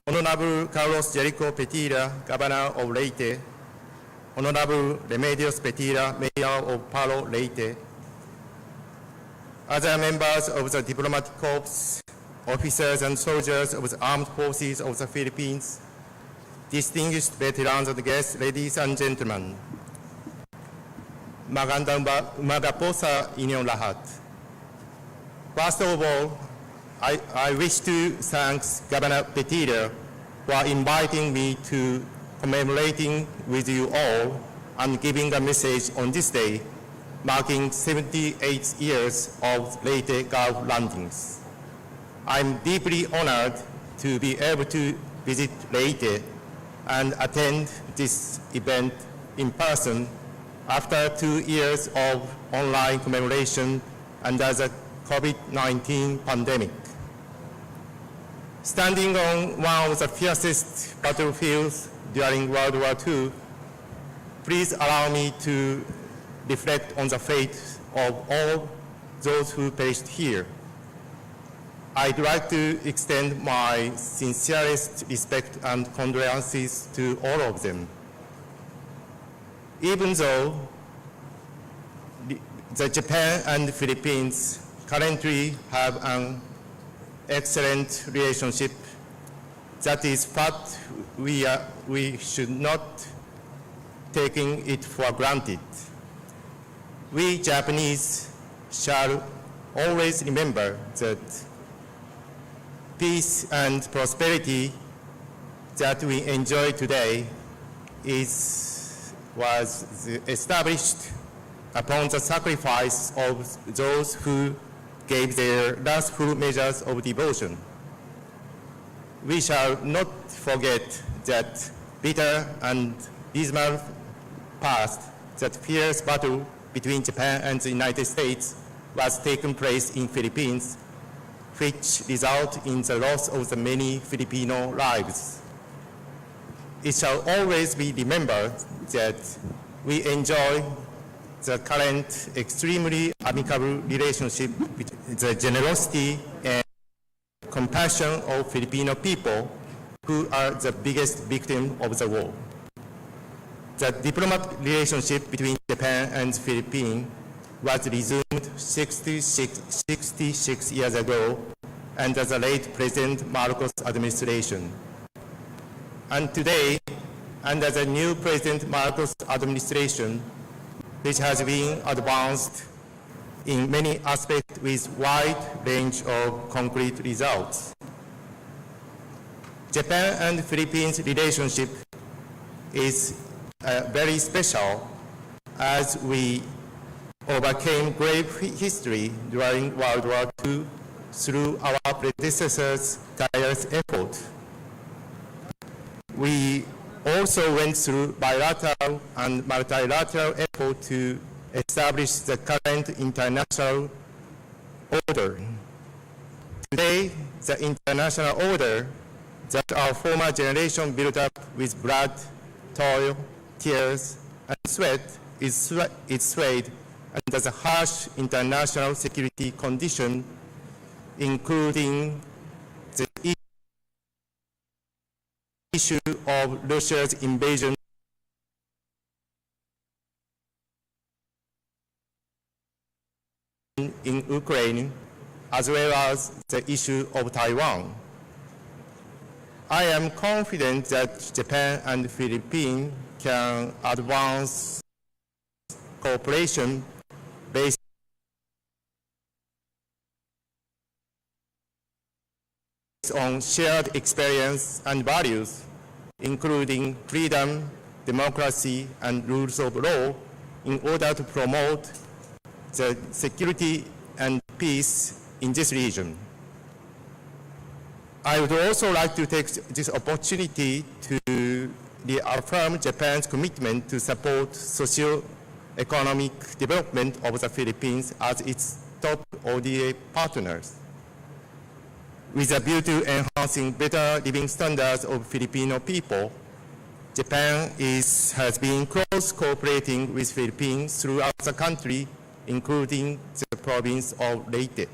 Honorable Carlos Jericho Petira, Governor of Leyte. Honorable Remedios Petira, Mayor of Palo Leyte. Other members of the diplomatic corps, officers and soldiers of the Armed Forces of the Philippines, distinguished veterans and guests, ladies and gentlemen. Magandang umaga po sa inyong lahat. First of all, I wish to thank Governor Petira for inviting me to commemorating with you all and giving a message on this day, marking 78 years of Leyte Gulf landings. I'm deeply honored to be able to visit Leyte and attend this event in person after 2 years of online commemoration under the COVID-19 pandemic. Standing on one of the fiercest battlefields during World War II, please allow me to reflect on the fate of all those who perished here. I'd like to extend my sincerest respect and condolences to all of them. Even though the Japan and the Philippines currently have an excellent relationship, that is fact we should not taking it for granted. We Japanese shall always remember that peace and prosperity that we enjoy today was established upon the sacrifice of those who gave their last full measures of devotion. We shall not forget that bitter and dismal past, that fierce battle between Japan and the United States was taking place in Philippines, which resulted in the loss of the many Filipino lives. It shall always be remembered that we enjoy the current extremely amicable relationship with the generosity and compassion of Filipino people who are the biggest victim of the war. The diplomatic relationship between Japan and Philippines was resumed 66 years ago under the late President Marcos administration. And today, under the new President Marcos administration, which has been advanced in many aspects with wide range of concrete results. Japan and Philippines relationship is very special as we overcame grave history during World War II through our predecessors' tireless effort. We also went through bilateral and multilateral effort to establish the current international order. Today, the international order that our former generation built up with blood, toil, tears, and sweat is swayed under the harsh international security condition, including the issue of Russia's invasion in Ukraine, as well as the issue of Taiwan. I am confident that Japan and the Philippines can advance cooperation based on shared experience and values, including freedom, democracy, and rules of law, in order to promote the security and peace in this region. I would also like to take this opportunity to reaffirm Japan's commitment to support socio-economic development of the Philippines as its top ODA partners. With a view to enhancing better living standards of Filipino people, Japan has been close cooperating with Philippines throughout the country, including the province of Leyte.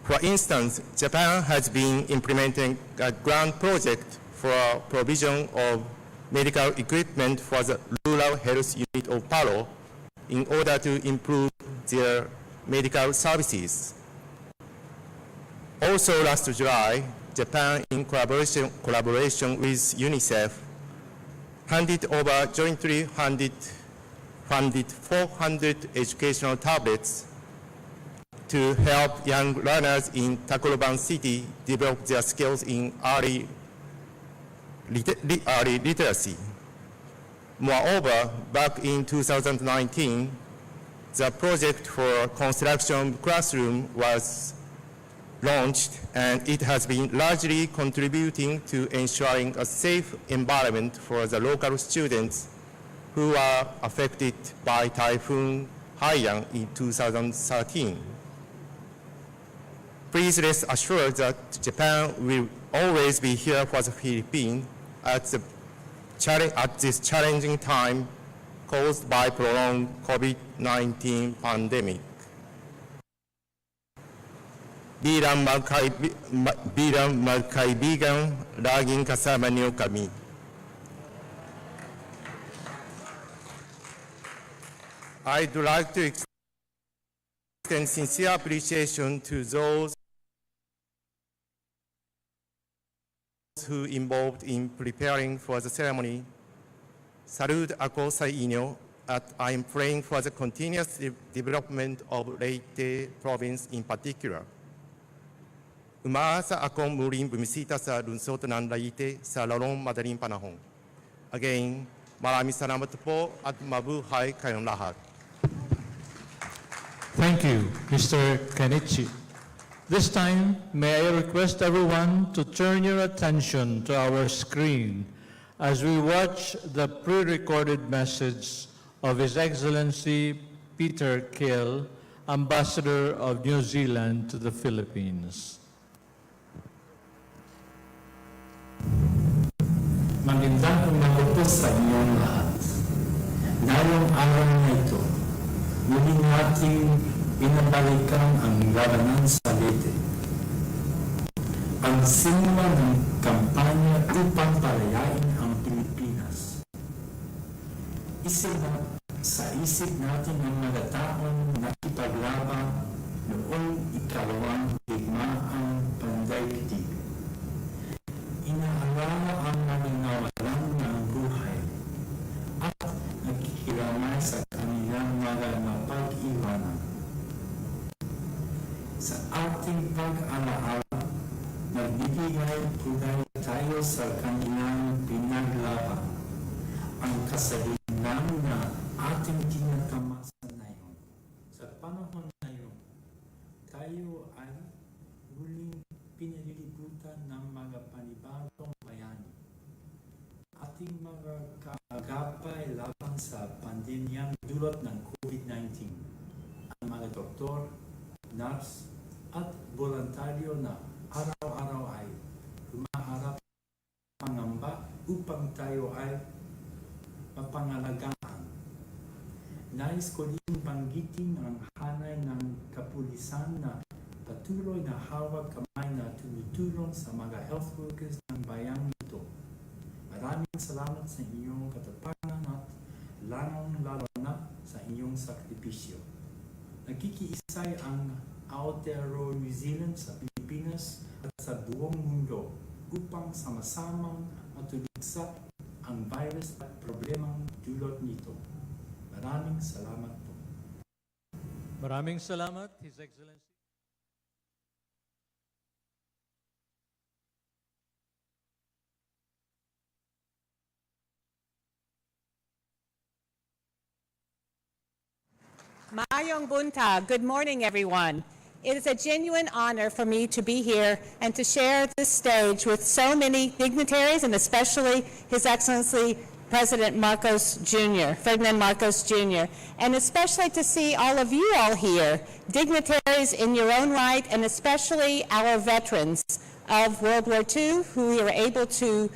For instance, Japan has been implementing a grant project for provision of medical equipment for the rural health unit of Paro in order to improve their medical services. Also last July, Japan, in collaboration with UNICEF, jointly funded 400 educational tablets to help young learners in Tacloban City develop their skills in early literacy. Moreover, back in 2019, the project for construction classroom was launched, and it has been largely contributing to ensuring a safe environment for the local students who are affected by Typhoon Haiyan in 2013. Please rest assured that Japan will always be here for the Philippines at this challenging time caused by prolonged COVID-19 pandemic. Bilang magkaibigan, laging kasama niyo kami. I'd like to extend sincere appreciation to those who involved in preparing for the ceremony. Salud ako sa inyo at I am praying for the continuous development of Leyte province in particular. Umaasa akong muling bumisita sa lungsod ng Leyte sa lalong madaling panahon. Again, maraming salamat po at mabuhay kayong lahat. Thank you, Mr. Kenichi. This time, may I request everyone to turn your attention to our screen as we watch the pre-recorded message of His Excellency Peter Kiel, Ambassador of New Zealand to the Philippines. Magandang umaga po sa inyong lahat. Ngayong araw na ito, muli nating binabalikan ang labanan sa Leyte. pagsimula ng kampanya upang palayain ang Pilipinas. Isa na sa isip natin ang mga taong nakipaglaban noong ikalawang digmaang pandaigdig. Inaalala ang mga nawalan ng buhay at nakikiramay sa kanilang mga mapag-iwanan. Sa ating pag-alaala, nagbibigay pugay tayo sa kanilang pinaglaban. Ang kasabihan na ating tinatamasa ngayon. Sa panahon ngayon, tayo ay muling pinalilibutan ng mga panibagong bayani. Ating mga kaagapay laban sa pandemyang dulot ng COVID-19. Ang mga doktor, nurse, at voluntaryo na araw-araw ay humaharap pangamba upang tayo ay mapangalagaan. Nais ko din banggitin ang hanay ng kapulisan na patuloy na hawak kamay na tumutulong sa mga health workers ng bayang ito. Maraming salamat sa inyong katapangan at lalong-lalo na sa inyong sakripisyo. Nakikiisay ang Aotearoa New Zealand sa Pilipinas at sa buong mundo upang sama-samang matuligsa ang virus at problemang dulot nito. Maraming salamat po. Maraming salamat, His Excellency. Mayong buntag. Good morning, everyone. It is a genuine honor for me to be here and to share this stage with so many dignitaries and especially His Excellency President Marcos Jr., Ferdinand Marcos Jr., and especially to see all of you all here, dignitaries in your own right, and especially our veterans of World War II who we were able to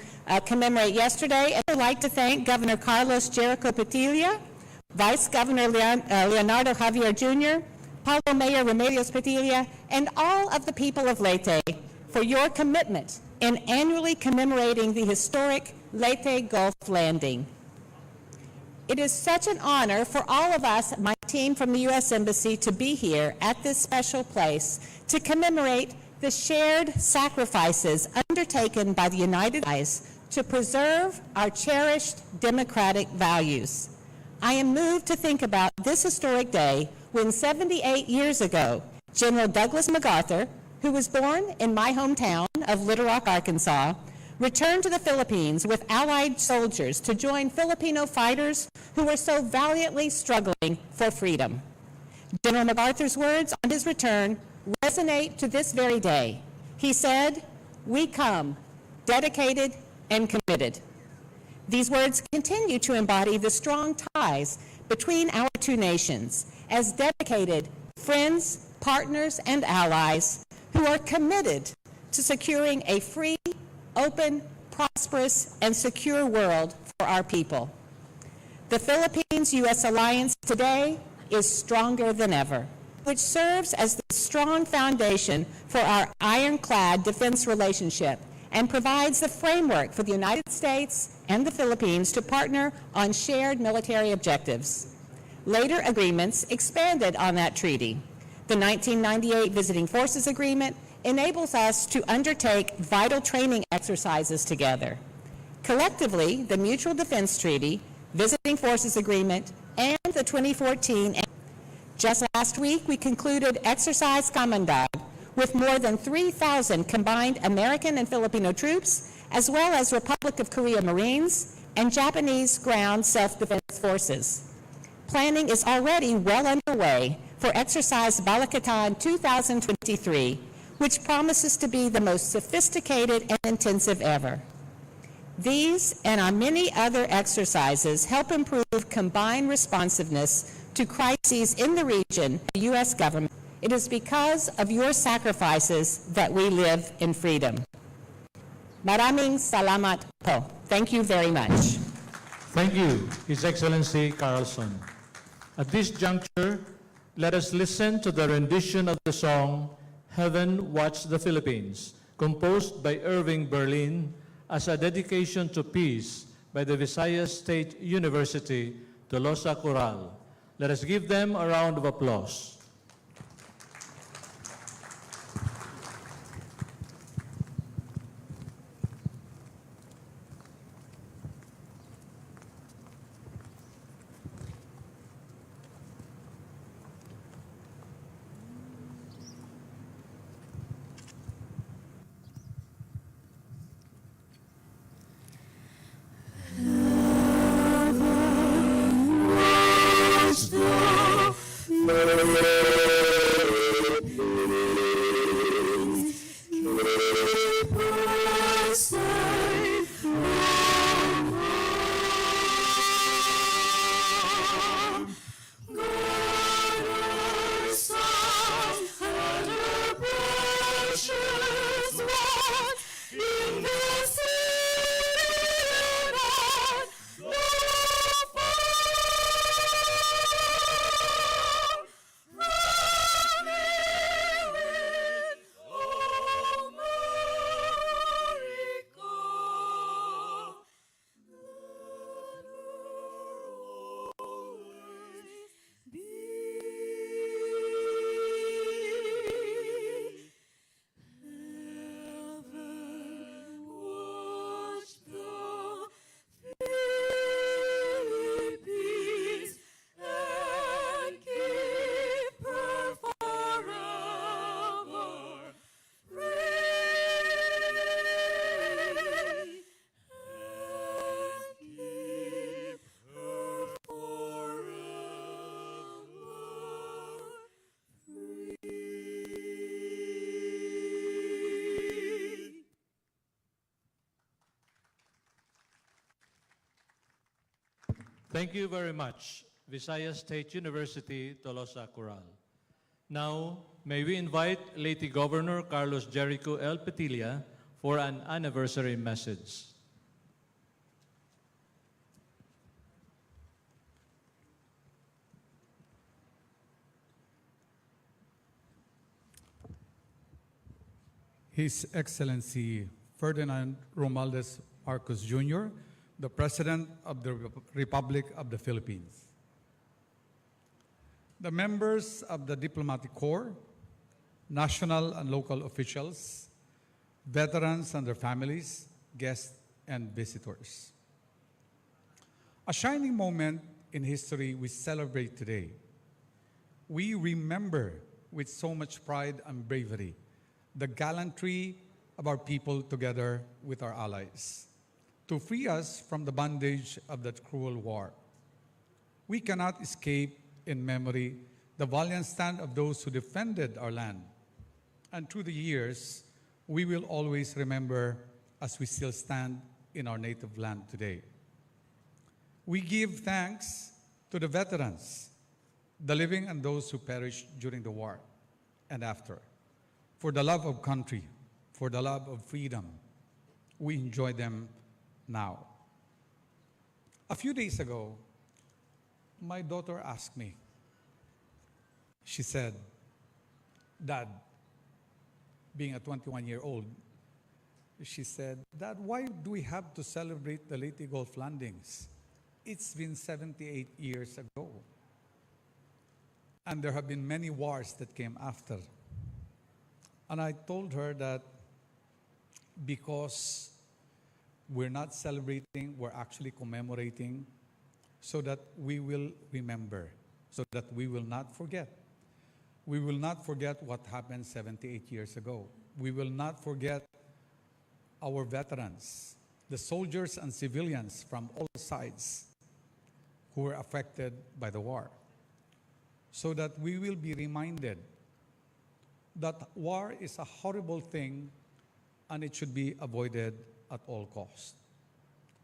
commemorate yesterday. And I'd like to thank Governor Carlos Jericho Petilla, Vice Governor Leonardo Javier Jr., Paulo Mayor Remedios Petilla, and all of the people of Leyte for your commitment in annually commemorating the historic Leyte Gulf landing. It is such an honor for all of us, my team from the U.S. Embassy, to be here at this special place to commemorate the shared sacrifices undertaken by the United States to preserve our cherished democratic values. I am moved to think about this historic day when 78 years ago, General Douglas MacArthur, who was born in my hometown of Little Rock, Arkansas, returned to the Philippines with Allied soldiers to join Filipino fighters who were so valiantly struggling for freedom. General MacArthur's words on his return resonate to this very day. He said, "We come, dedicated and committed." These words continue to embody the strong ties between our two nations as dedicated friends, partners, and allies who are committed to securing a free, open, prosperous, and secure world for our people. The Philippines-U.S. alliance today is stronger than ever, which serves as the strong foundation for our ironclad defense relationship and provides the framework for the United States and the Philippines to partner on shared military objectives. Later agreements expanded on that treaty. The 1998 Visiting Forces Agreement enables us to undertake vital training exercises together. Collectively, the Mutual Defense Treaty, Visiting Forces Agreement, and the 2014. Just last week, we concluded Exercise Kamandag with more than 3,000 combined American and Filipino troops, as well as Republic of Korea Marines and Japanese ground self-defense forces. Planning is already well underway for Exercise Balikatan 2023, which promises to be the most sophisticated and intensive ever. These and our many other exercises help improve combined responsiveness to crises in the region, the U.S. government. It is because of your sacrifices that we live in freedom. Maraming salamat po. Thank you very much. Thank you, His Excellency Carlson. At this juncture, let us listen to the rendition of the song, Heaven Watch the Philippines, composed by Irving Berlin as a dedication to peace by the Visayas State University, Tolosa Chorale. Let us give them a round of applause. Thank you very much, Visayas State University, Tolosa Chorale. Now, may we invite Leyte Governor Carlos Jericho L. Petilla for an anniversary message. His Excellency Ferdinand Romualdez Marcos Jr., the President of the Republic of the Philippines. The members of the Diplomatic Corps, national and local officials, veterans and their families, guests and visitors. A shining moment in history we celebrate today. We remember with so much pride and bravery the gallantry of our people together with our allies to free us from the bondage of that cruel war. We cannot escape in memory the valiant stand of those who defended our land. And through the years, we will always remember as we still stand in our native land today. We give thanks to the veterans, the living and those who perished during the war and after, for the love of country, for the love of freedom. We enjoy them now. A few days ago, my daughter asked me, she said, Dad, being a 21-year-old, she said, Dad, why do we have to celebrate the Leyte Gulf landings? It's been 78 years ago. And there have been many wars that came after. And I told her that because we're not celebrating, we're actually commemorating so that we will remember, so that we will not forget. We will not forget what happened 78 years ago. We will not forget our veterans, the soldiers and civilians from all sides who were affected by the war, so that we will be reminded that war is a horrible thing and it should be avoided at all costs.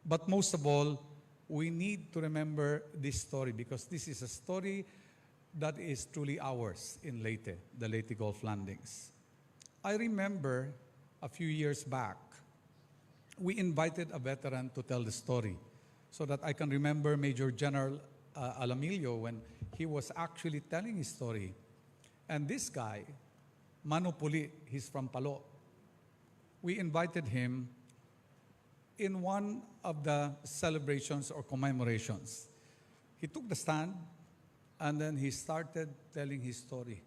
But most of all, we need to remember this story because this is a story that is truly ours in Leyte, the Leyte Gulf landings. I remember a few years back, we invited a veteran to tell the story so that I can remember Major General Alamilio when he was actually telling his story. And this guy, Mano Puli, he's from Palo. we invited him in one of the celebrations or commemorations. He took the stand and then he started telling his story.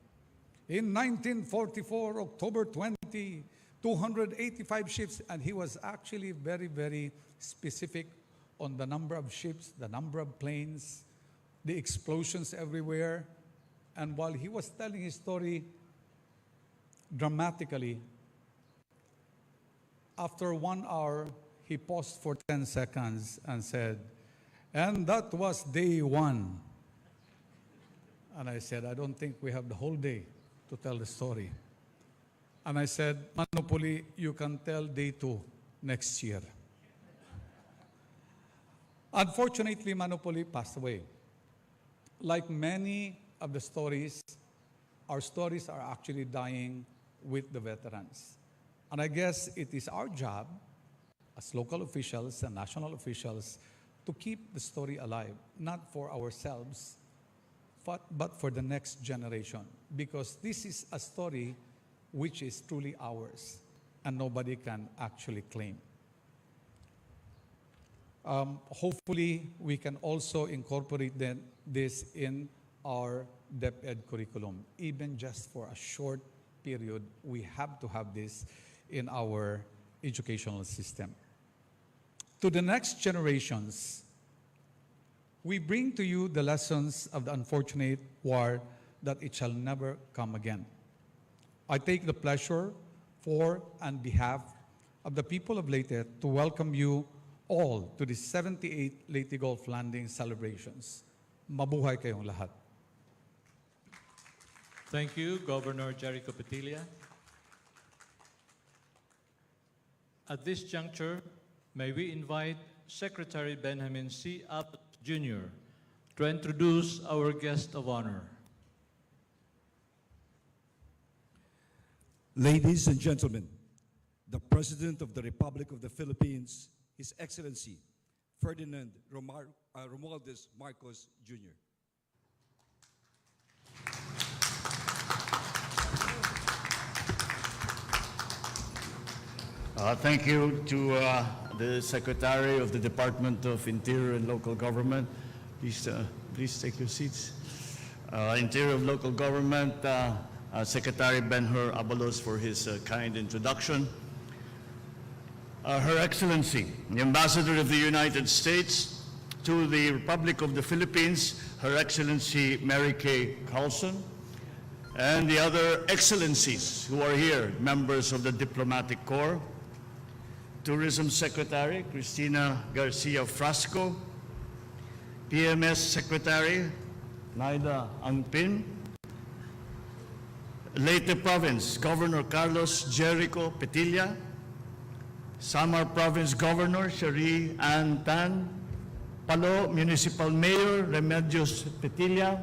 In 1944, October 20, 285 ships, and he was actually very, very specific on the number of ships, the number of planes, the explosions everywhere. And while he was telling his story dramatically, after 1 hour, he paused for 10 seconds and said, "And that was day one." And I said, "I don't think we have the whole day to tell the story." And I said, "Manopoli, you can tell day two next year." Unfortunately, Manopoli passed away. Like many of the stories, our stories are actually dying with the veterans. And I guess it is our job as local officials and national officials to keep the story alive, not for ourselves, but for the next generation. Because this is a story which is truly ours and nobody can actually claim. Hopefully, we can also incorporate this in our DepEd curriculum. Even just for a short period, we have to have this in our educational system. To the next generations, we bring to you the lessons of the unfortunate war that it shall never come again. I take the pleasure for and behalf of the people of Leyte to welcome you all to the 78th Leyte Golf Landing celebrations. Mabuhay kayong lahat. Thank you, Governor Jericho Petilla. At this juncture, may we invite Secretary Benjamin C. Abbott Jr. to introduce our guest of honor. Ladies and gentlemen, the President of the Republic of the Philippines, His Excellency Ferdinand Romualdez Marcos Jr. Thank you to the Secretary of the Department of Interior and Local Government. Please take your seats. Interior of Local Government, Secretary Ben-Hur Abalos for his kind introduction. Her Excellency, the Ambassador of the United States to the Republic of the Philippines, Her Excellency Mary Kay Carlson, and the other excellencies who are here, members of the Diplomatic Corps, Tourism Secretary Cristina Garcia Frasco, PMS Secretary Naida Angpin, Leyte Province Governor Carlos Jericho Petilla, Samar Province Governor Cherie Ann Tan, Palo Municipal Mayor Remedios Petilla,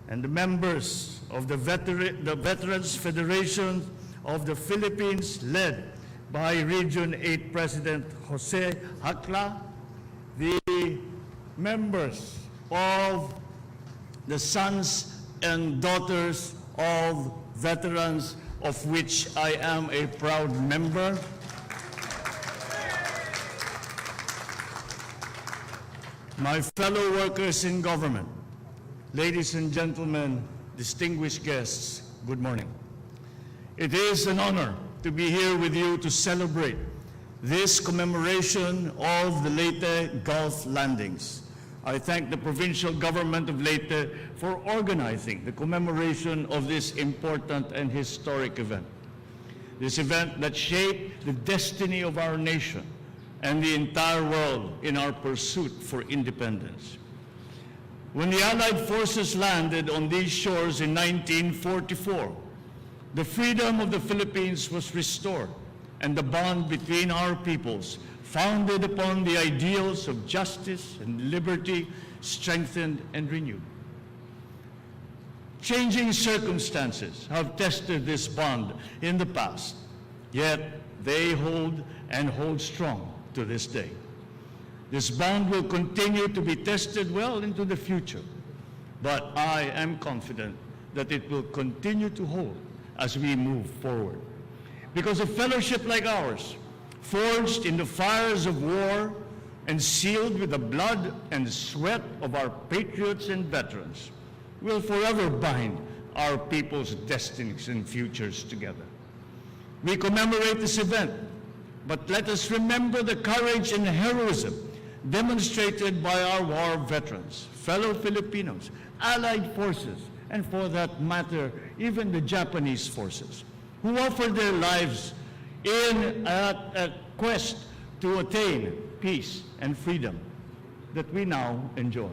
and the members of the Veterans Federation of the Philippines, led by Region 8 President Jose Hakla, the members of the sons and daughters of veterans, of which I am a proud member, my fellow workers in government, ladies and gentlemen, distinguished guests, good morning. It is an honor to be here with you to celebrate this commemoration of the Leyte Gulf landings. I thank the provincial government of Leyte for organizing the commemoration of this important and historic event. This event that shaped the destiny of our nation and the entire world in our pursuit for independence. When the Allied forces landed on these shores in 1944, the freedom of the Philippines was restored, and the bond between our peoples, founded upon the ideals of justice and liberty, strengthened and renewed. Changing circumstances have tested this bond in the past, yet they hold and hold strong to this day. This bond will continue to be tested well into the future, but I am confident that it will continue to hold as we move forward. because a fellowship like ours, forged in the fires of war and sealed with the blood and sweat of our patriots and veterans, will forever bind our people's destinies and futures together. We commemorate this event, but let us remember the courage and heroism demonstrated by our war veterans, fellow Filipinos, allied forces, and for that matter, even the Japanese forces, who offered their lives in a quest to attain peace and freedom that we now enjoy.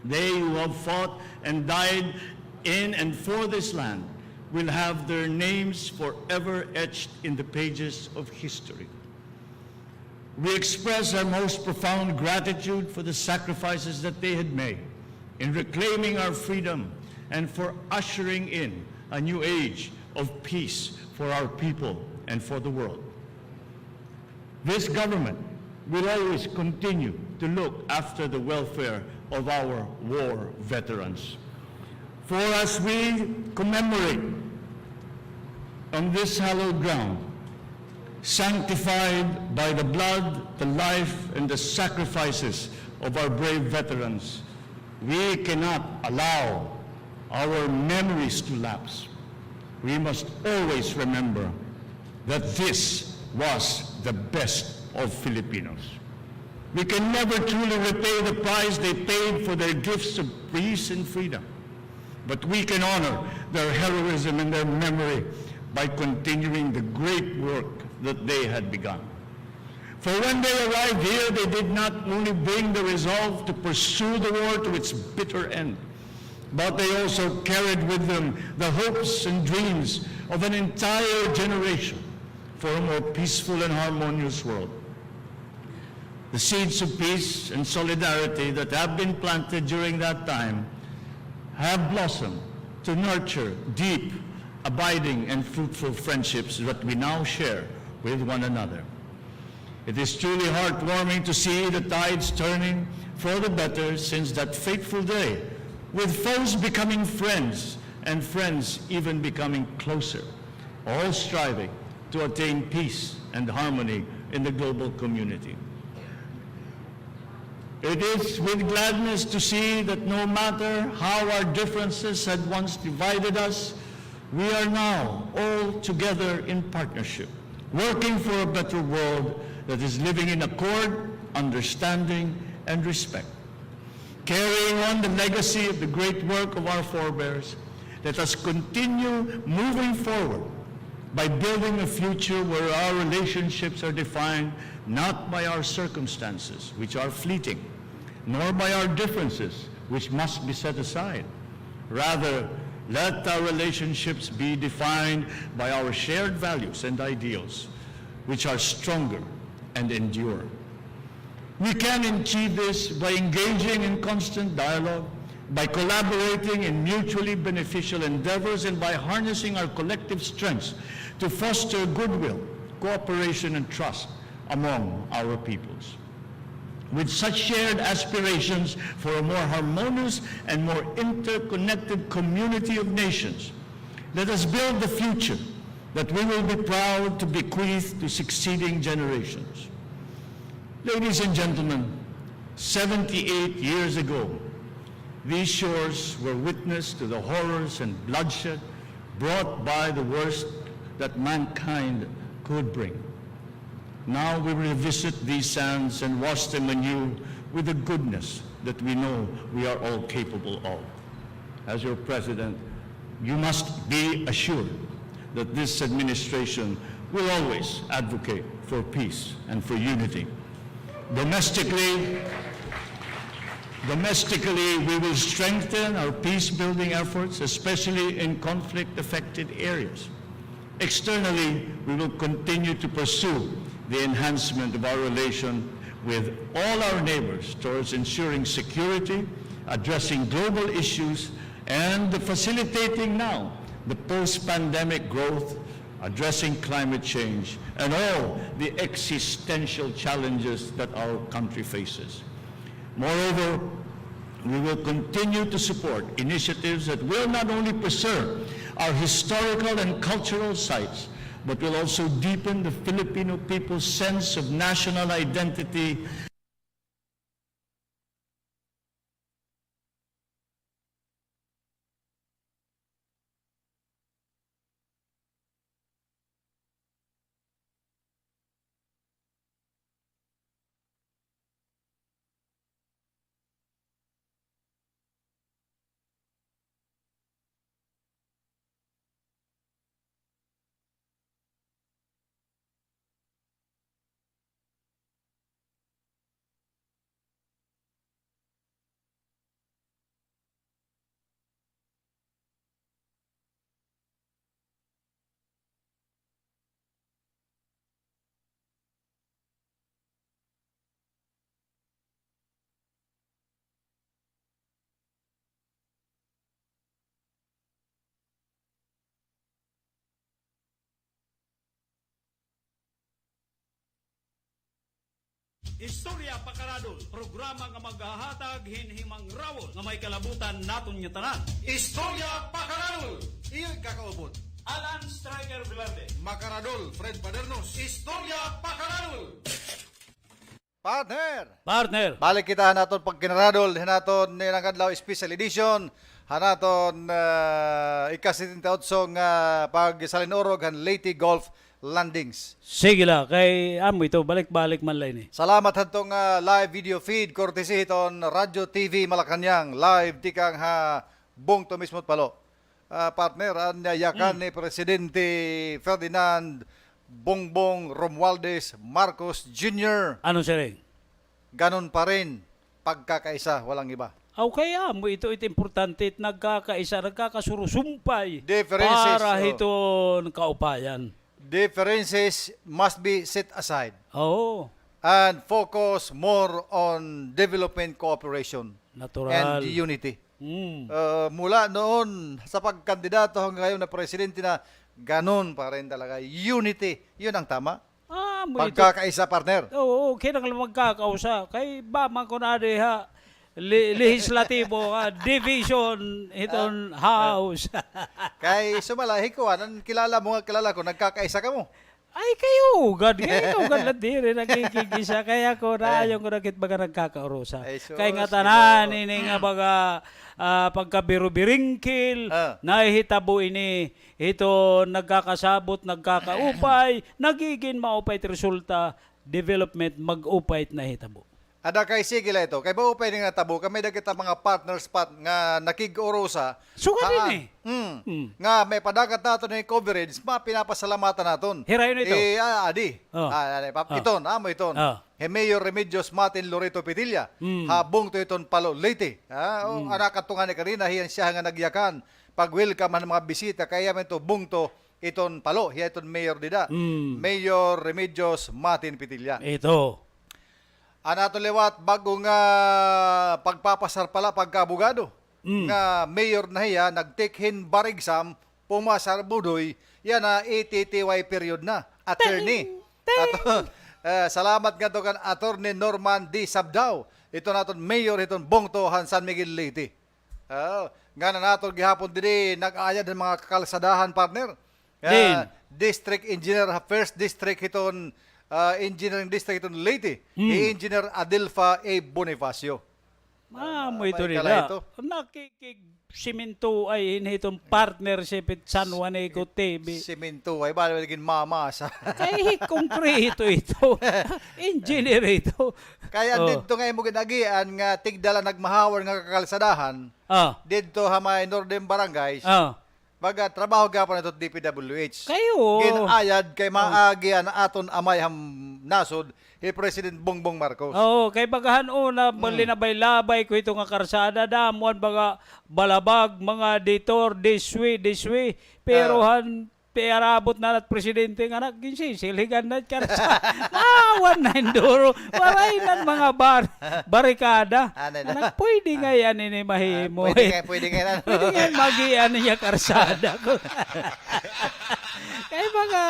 They who have fought and died in and for this land will have their names forever etched in the pages of history. We express our most profound gratitude for the sacrifices that they had made in reclaiming our freedom and for ushering in a new age of peace for our people and for the world. This government will always continue to look after the welfare of our war veterans. For as we commemorate on this hallowed ground, sanctified by the blood, the life, and the sacrifices of our brave veterans, we cannot allow our memories to lapse. We must always remember that this was the best of Filipinos. We can never truly repay the price they paid for their gifts of peace and freedom, but we can honor their heroism and their memory by continuing the great work that they had begun. For when they arrived here, they did not only bring the resolve to pursue the war to its bitter end, but they also carried with them the hopes and dreams of an entire generation for a more peaceful and harmonious world. The seeds of peace and solidarity that have been planted during that time have blossomed to nurture deep, abiding, and fruitful friendships that we now share with one another. It is truly heartwarming to see the tides turning for the better since that fateful day, with foes becoming friends and friends even becoming closer, all striving to attain peace and harmony in the global community. It is with gladness to see that no matter how our differences had once divided us, we are now all together in partnership, working for a better world that is living in accord, understanding, and respect. Carrying on the legacy of the great work of our forebears, let us continue moving forward by building a future where our relationships are defined not by our circumstances, which are fleeting, nor by our differences, which must be set aside. Rather, let our relationships be defined by our shared values and ideals, which are stronger and endure. We can achieve this by engaging in constant dialogue, by collaborating in mutually beneficial endeavors, and by harnessing our collective strengths to foster goodwill, cooperation, and trust among our peoples. With such shared aspirations for a more harmonious and more interconnected community of nations, let us build the future that we will be proud to bequeath to succeeding generations. Ladies and gentlemen, 78 years ago, these shores were witness to the horrors and bloodshed brought by the worst that mankind could bring. Now we revisit these sands and wash them anew with the goodness that we know we are all capable of. As your president, you must be assured that this administration will always advocate for peace and for unity. Domestically, we will strengthen our peace-building efforts, especially in conflict-affected areas. Externally, we will continue to pursue the enhancement of our relation with all our neighbors towards ensuring security, addressing global issues, and facilitating now the post-pandemic growth, addressing climate change, and all the existential challenges that our country faces. Moreover, we will continue to support initiatives that will not only preserve our historical and cultural sites, but will also deepen the Filipino people's sense of national identity. Estorya Pakaradol, programa nga maghahatag hinhimang rawon nga may kalabutan naton nga tanan. Estorya Pakaradol. Iyong kakaupod. Alan Striker Vilarte. Makaradol, Fred Padernos. Estorya Pakaradol. Partner. Balik kita hanaton pag kinaradol, hanaton nang adlaw special edition, hanaton ika-78 nga pag salinurog han Leyte Golf Landings. Sige la, kay amo ito, balik-balik man lang ni. Salamat hantong live video feed, courtesy iton Radyo TV Malacanang, live tikang ha bong to mismo't palo. Partner, ang yakan ni Presidente Ferdinand Bongbong Romualdez Marcos Jr. Ano siya rin? Ganon pa rin, pagkakaisa, walang iba. Okay, amo ito importante, nagkakaisa, nagkakasurusumpay Differences, para iton kaupayan. Differences must be set aside. Oo. And focus more on development cooperation. Natural. And unity. Mula noon sa pagkandidato hanggang ngayon na presidente na ganon pa rin talaga. Unity. Yun ang tama. Pagkakaisa, partner. Oo, kailangan magkakausa. Kay ba man ko na ha, legislatibo, division, iton house. Kay sumalahi ko, kilala mo nga kilala ko, nagkakaisa ka mo. Ay, kayo lang din, nagkikigisa. Kaya ko na, yung rakit baga nagkakaurusa. Kaya nga tanan, ini nga baga pagkabirubiringkil, nahihitabo ini, ito nagkakasabot, nagkakaupay, nagiging maupay resulta, development, mag-upay na hitabo. Ada kay sige la ito. Kay ba upay nga tabo kami kita mga partners nga nakig-urusa. Suka din Nga may padagat nato ni coverage, pinapasalamatan naton. Hirayon ito. Adi. Iton, amo iton. Mayor Remedios Martin Loreto Petilla. Habong to iton palo Leyte. Anak katungan ni kanina hiyan siya nga nagyakan. Pag-welcome ng mga bisita kaya man to bungto iton palo. Hiya iton Mayor Dida. Mayor Remedios Martin Petilla. Ito. Anato lewat bago nga pagpapasar pala pagkabugado. Nga mayor na hiya, nag-take-in bar exam, pumasar budoy, yan na ATTY period na. Attorney. Salamat nga to kan Attorney Norman D. Sabdao. Ito naton mayor, itong Bongtohan, San Miguel Leyte. Nga na naton gihapon din, nag-ayad ng mga kalsadahan, partner. District Engineer, First District itong Engineering District itong Leyte, Engineer Adelfa A. Bonifacio. Mo ito nila. Nakikig-siminto ay itong partnership at San Juan Eco TV. Siminto ay bala naging mamasa. Kaya konkreto ito. Engineer ito. Kaya dito ngayon mo ginagian nga tigdala nagmahawar nga kakalsadahan. Dito hamay Northern Barangays. Baga trabaho gapon ito DPWH. Kayo. Ginayad kay maagian aton amay nasod President Bongbong Marcos. Oo, kay bagahan una linabay-labay ko ito nga karsada damuan baga balabag mga ditor this way. Pero arabot na at presidente nga nagsinsiligan na karsada. Nawan na enduro. Walay na mga barikada. Anak, pwede nga yan ini mahimo. Pwede nga magian niya karsada. Kaya mga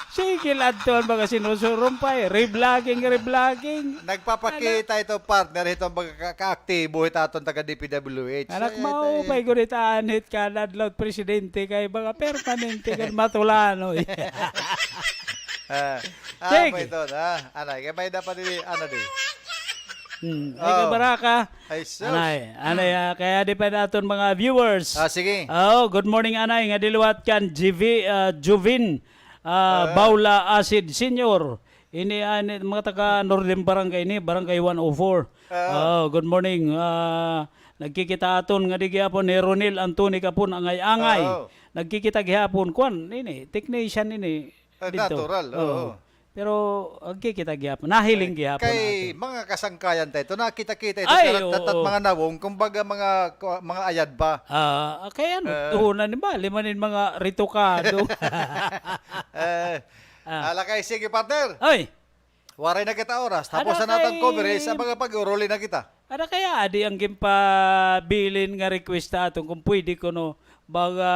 Sige adton mga sinusuron pa Reblogging. Nagpapakita ito partner itong pagkakaaktibo aton taga DPWH. Anak mao pay gunitaan hit ka nadlot presidente kay mga permanente kan matulano. Sige. Ito na. Anay, kaya may dapat din, di. Ay kabaraka. Ay, sus. Anay, kaya di pa naton mga viewers. Sige. Good morning anay, nga diluwat kan Juvin Baula Acid Senior. Ini mga taga Northern Barangay ni, Barangay 104. Good morning. Nagkikita aton nga di gyapon ni Ronel Antoni kapon angay-angay. Nagkikita gyapon kwan ini, technician ini. Natural, oo. Pero agkikita gyapon, nahiling gyapon. Kay mga kasangkayan tayo, ito nakita-kita ito tatat mga nawong, kumbaga mga ayad ba? Kaya tuhunan ni ba, limanin mga ritokado. Alakay, sige partner. Ay! Waray na kita oras, tapos na natin coverage, sa mga pag-uruli na kita. Ada kaya adi ang gimpabilin nga request aton kung pwede ko no baga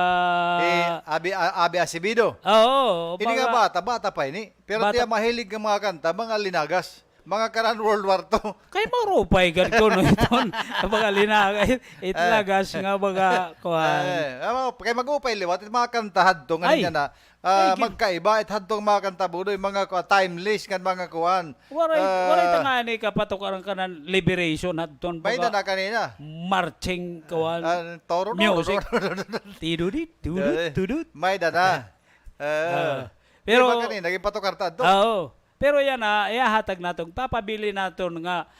Abi Asibido. Oo, Hindi nga bata pa ini. Pero tiya mahilig ng mga kanta, mga linagas. Mga karan World War II. Kay marupay gan ko no iton. Mga linagas, itlagas nga baga kuan. Kay mag-upay liwat mga kanta hadto nga na magkaiba it hadtong mga kanta budoy mga timeless kan mga kuan. Waray tangani kapatok aran kanan liberation hadton baga. May na kanina. Marching kuan. Toro music. Tidudit tudut. May dana. Pero kanina naging patokarta to. Oo. Pero yan ihahatag natong papabili naton nga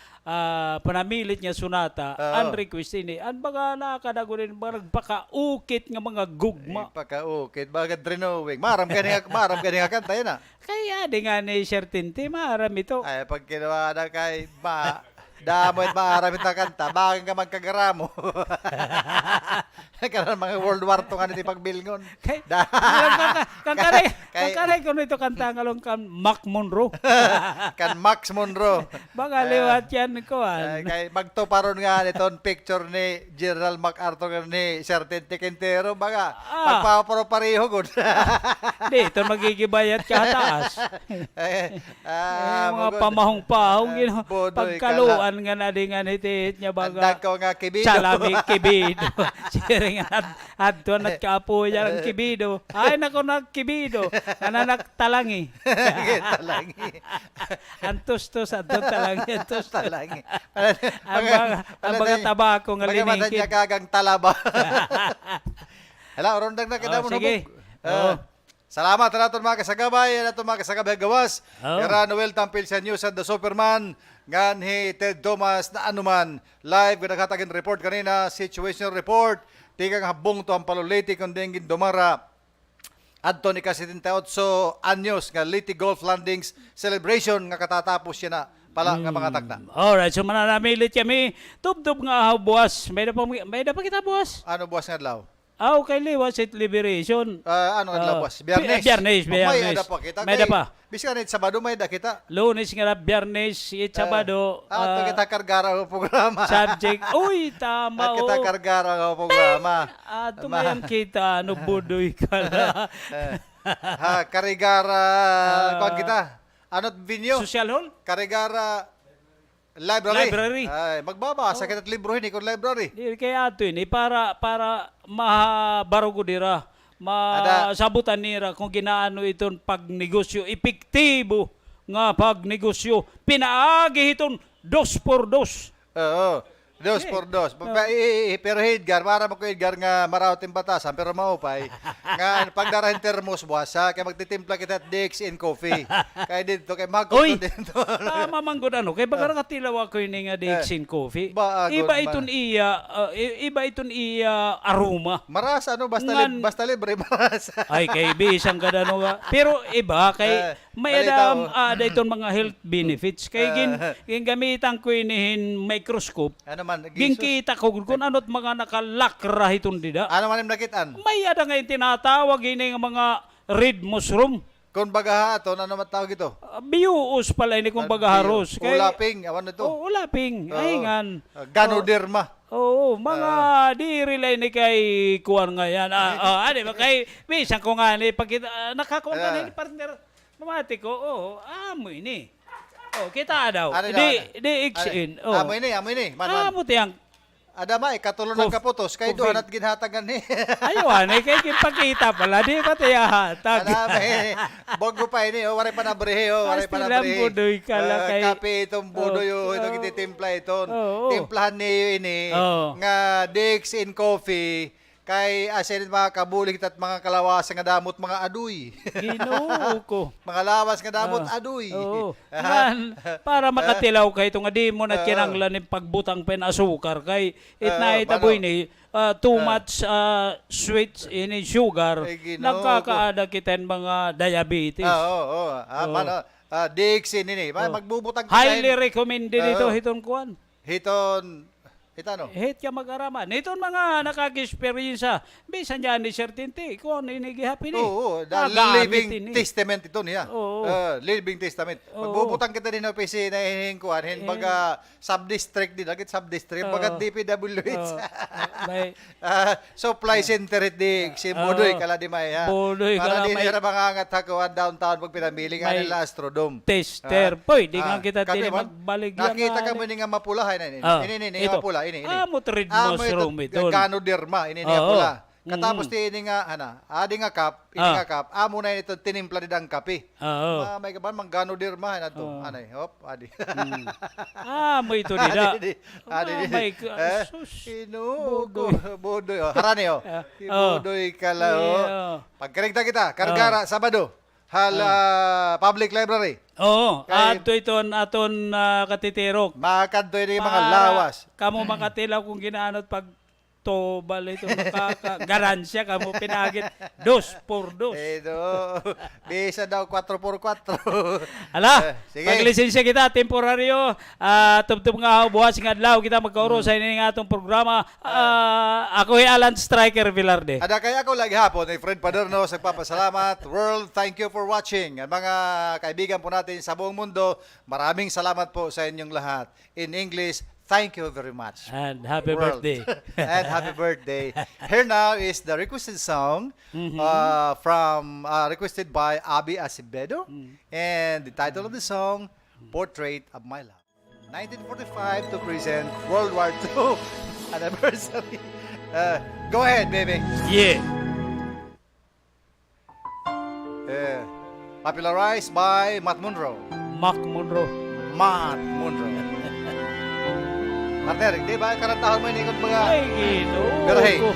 panamilit niya sunata ang request ini an baga nakadagunin pakaukit nga mga gugma pakaukit baga drenowing maram kani nga kanta yan kaya di nga ni certainty maram ito ay pag kinuha na kay damoy maram ito kanta bagay ka magkagaramo kanan mga World War II nga niti pagbilngon kankaray ko nito kanta ngalong kan Mac Monroe kan Max Monroe baga liwat yan ko kay magtuparon nga niton picture ni General MacArthur ni Sergeant Quintero baga magpaparo pareho gud di ito magigibayat ka taas mga pamahong-pahong pagkaluan nga nadingan hitit niya baga salami kibido siring adton at kaapo yan ang kibido ay nako nagkibido kananak talangi antos adton talangi ang mga tabako nga liningkid magaman niya kagang talaba hala orondang na kita mo sige salamat naton mga kasagabay naton mga kasagabay gawas Era Noel Tampil sa News and the Superman nganhi Ted Thomas na anuman live naghatagin report kanina situation report tigang habong to ang paluliti kung dingin dumara adto ni ka-78 anyos nga Liti Golf Landings celebration nga katatapos siya na pala nga mga takna. Alright, so mananamilit kami tubtub nga buwas. May na pa kita buwas. Ano buwas nga adlaw? Kay liwas it liberation. Ano adlaw buwas? Biyernes. May ada pa kita. May ada pa. Biskan it Sabado may da kita. Lunes nga Biyernes it Sabado. Ato kita kargara ang programa. Subject. Uy, tama kita kargara ang programa. Ato mayang kita ano budoy ka na. Karigara kuan kita. Anot venue? Social hall? Karigara Library. Ay, magbabasa kita libro ini kun library. Di kaya ato ini para mahabarugo dira. Masabutan nira kung ginaano iton pagnegosyo epektibo nga pagnegosyo pinaagi iton 2x2. Oo. 2x2. Pero Edgar, para mo ko Edgar nga marawat yung batasan, pero maupay. Nga, pagdarahin termos buwasa, kaya magtitimpla kita Dix in coffee. Kaya dito, kaya magkuto dito. Mamanggod ano, kaya baga nakatilaw ako yun nga Dix in coffee. Iba iton iya aroma. Maras, ano, basta libre, maras. Ay, kay bisang kada no nga. Pero iba, kay may ada iton mga health benefits. Kay gamitan ko inihin microscope. Ano man, gingkita ko kung ano't mga nakalakra itong dida. Ano man yung nakitaan? May ada ngayon tinatawag ini ng mga red mushroom. Kung bagaha ito, ano man tawag ito? Biuos pala ini kung bagaharos. Ulaping, awan ito? Ulaping, ahingan. Ganoderma. Oo, mga di relay ni kay kuwan nga yan. Kay bisan ko nga ni, nakakakuan ka na ni partner. Pamatiko, amoy ni. Kita daw. Ano Di iksin. Amoy ni. Amo tiyang. Adamay, katulong ng kaputos. Kay doon at ginhatagan ni. Ayaw, kay kipakita pala. Di pa tayo hatag. Adamay, bogo pa ini. Waray pa na brehe. Waray pa na brehe. Budoy ka lang kay. Kape itong budoy. Itong ititimpla ito. Timplahan niyo ini. Nga dicks in coffee. Kay asin mga kabulig at mga kalawas nga damot mga aduy. Ginoo ko. Mga lawas nga damot aduy. Para makatilaw kay ito nga di mo na kinanglan ng pagbutang penasukar kay itnaitaboy ni too much sweets in sugar. Nagkakaada kitin mga diabetes. Dixie nini. Magbubutang highly recommended ito hiton kuan. Hitano? Hit ka mag-araman. Ito mga nakag-experience bisan dyan ni Sertinti. Kung ano inigihapi ni. Oo, living testament ito niya. Living testament. Magbubutang kita din na PC na hiningkuhan. Baga sub-district din. Agit sub-district. Baga DPWH. Supply center di si Budoy kala di may. Budoy para kala di may. Para mangangat hakuan downtown pag pinamili nga nila Astrodome. Tester. Pwede nga kita din magbalik yan. Nakita ka mo nga mapulahan. Ini nga pula. Ini. Mutrid mo sa room ito. Ganoderma, ini nga pula. Katapos ini nga, adi nga cup, ini nga cup, amo na ito tinimpla din ang kape. May kaban, mang ganoderma na ito. Anay, hop, adi. Mo ito nila. Adi. May Budoy. Harani, Budoy kala, Pagkarigta kita, Kargara, Sabado. Public library. Ato iton aton katitirok. Makadto ini mga lawas. Kamo makatilaw kung ginaanot pag tobal ito nakaka-garansya kamo pinagit 2x2. Bisa daw 4x4. Ala, paglisensya kita temporaryo tubtub nga buwas nga adlaw kita magkauro sa ini nga atong programa. Ako Alan Striker Villarde. Ada kay ako lagi hapon ni Fred Paderno nagpapasalamat. World, thank you for watching. Ang mga kaibigan po natin sa buong mundo, maraming salamat po sa inyong lahat. In English, thank you very much. And happy birthday. And happy birthday. Here now is the requested song requested by Abi Acevedo. And the title of the song, Portrait of My Love. 1945 to present World War II anniversary. Go ahead, baby. Yeah. Popularized by Matt Monroe. Matt Monroe. Partner, di ba? Karantahan mo yung ikot mga... Ay, ginoo. Pero hey. Lo.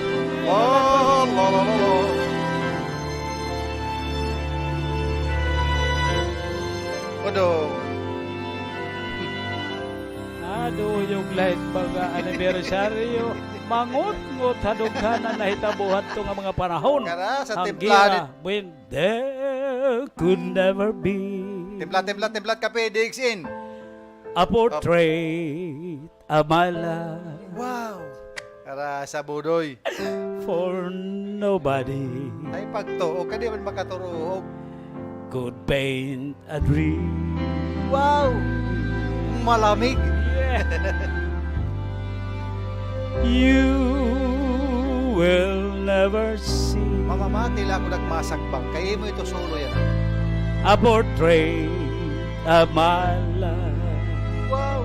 Kodong. Yung lahat mga anibersaryo. Mangot-ngot hadugkanan na hitabuhat to nga mga panahon. Kara, sa templad. When there could never be. Templat kape, Dixin. A portrait of my love. Wow. Kara sa Budoy. For nobody. Ay pagtuo, kadi man makaturuog. Could paint a dream. Wow. Malamig. Yeah. You will never see. Mamamati lang ako nagmasagbang. Kaya mo ito solo yan. A portrait of my love. Wow.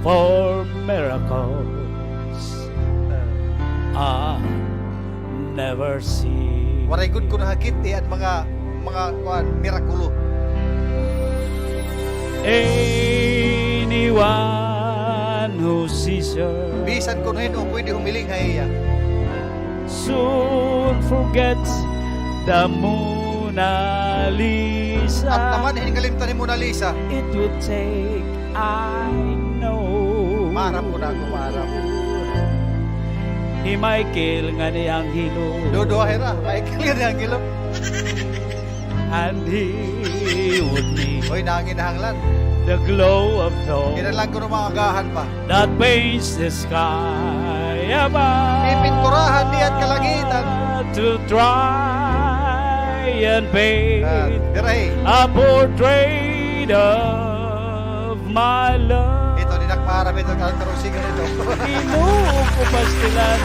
For miracles I never see. Waray good ko nahakit at mga mirakulo. Anyone who sees her bisan ko nun o pwede humiling haiya. Soon forgets the Mona Lisa. At naman hinikalimtan ni Mona Lisa. It would take, I know. Marap ko na ako, marap. Ni Michael nga ni Angelo. Dodo ahera, Michael nga ni Angelo. And he would need Hoy, nanginahanglan. the glow of dawn Kinalang ko ng mga agahan pa. that paints the sky above. May pinturahan di at kalangitan. To try and paint a portrait of my love. Ito, ninakmarap ito, karusingan ito. Inuupo pastilan.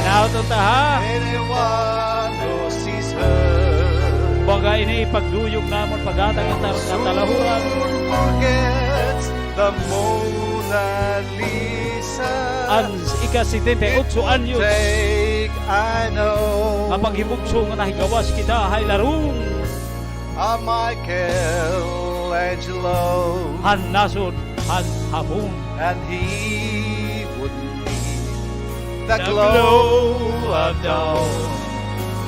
Now to taha. Anyone who sees her ini pagduyog namon paghatag ang talahuran. Forgets the Mona Lisa. Ang ika-78 anyos. Take, I know. Kapag himugso nga nahigawas kita, hay larong. Michelangelo. Han nasod, han hapon. And he would need the glow of dawn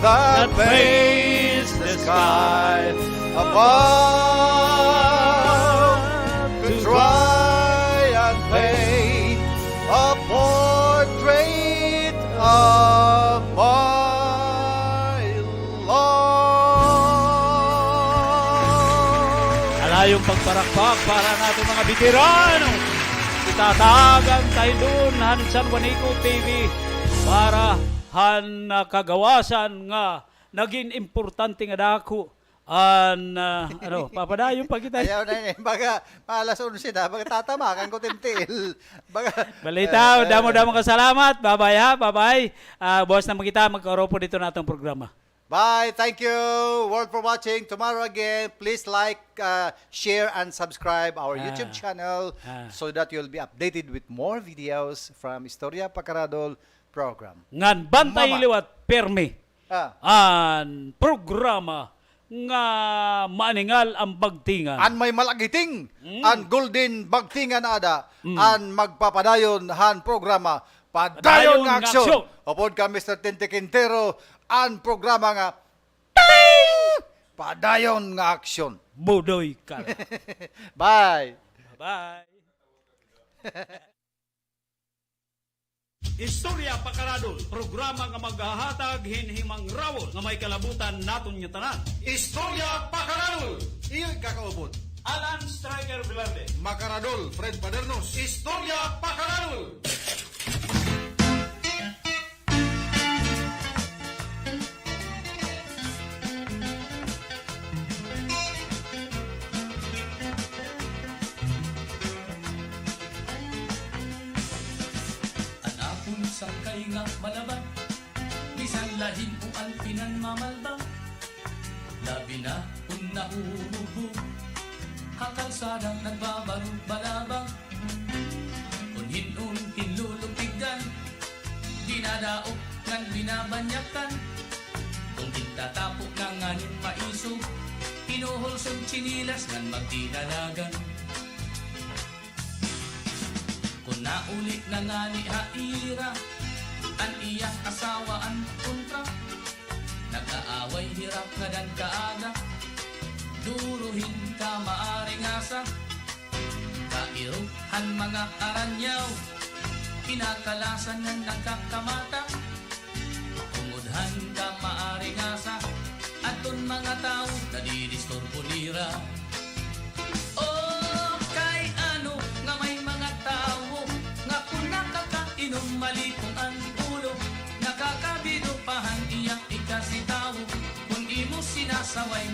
that paints the sky above to try and paint a portrait of my love. Alayong pagparakpak para natin mga veterano. Itatagang tayo doon, han San Juanico TV, para han kagawasan nga naging importante nga dako. Papadayon pa kita. Ayaw na yun. Baga, maalas 11 na. Baga tatamakan ko tintil. Balita, damo-damo ka salamat. Bye-bye ha, bye-bye. Boss naman kita, magkaroon dito na itong programa. Bye. Thank you, world, for watching. Tomorrow again, please like, share, and subscribe our YouTube channel so that you'll be updated with more videos from Estorya Pakaradol program. Ngan bantay liwat permi. An programa nga maningal ang bagtingan. An may malagiting, an golden bagtingan ada, an magpapadayon han programa, padayon nga aksyon. Upod ka Mr. Tinte Quintero, an programa nga, ting! Padayon nga aksyon. Budoy ka. Bye. Bye. Estorya Pakaradol, programa nga maghahatag hinhimang rawon nga may kalabutan naton nga tanan. Estorya Pakaradol. Iyo'y kakaupod. Alan Striker Velarde. Pakaradol, Fred Padernos. Estorya Pakaradol. Sangkay nga malaban, bisan lahin o alpinan mamalbang. Labi na kung nahuhubog, hakalsadang nagbabarong balabang. Kung hinuntin lulupigdan, dinadaok ngan binabanyakan. Kung itatapok na nganin maisog, hinuhulsong chinilas ngan magdinalagan. Kung naulit na nga ni Haira, an iyang asawa ang kontra. Nag-aaway hirap nga dan kaaga, duruhin ka maaring asa. Kairuhan mga aranyaw, kinakalasan ng nagkakamata. Umudhan ka maaring asa, aton mga tao nadidistorbo nira. Oh, kay ano nga may mga tao nga kung nakakainom malipong ang ulo, nakakabido pahan iyang ikasitaw. Kung imo sinasaway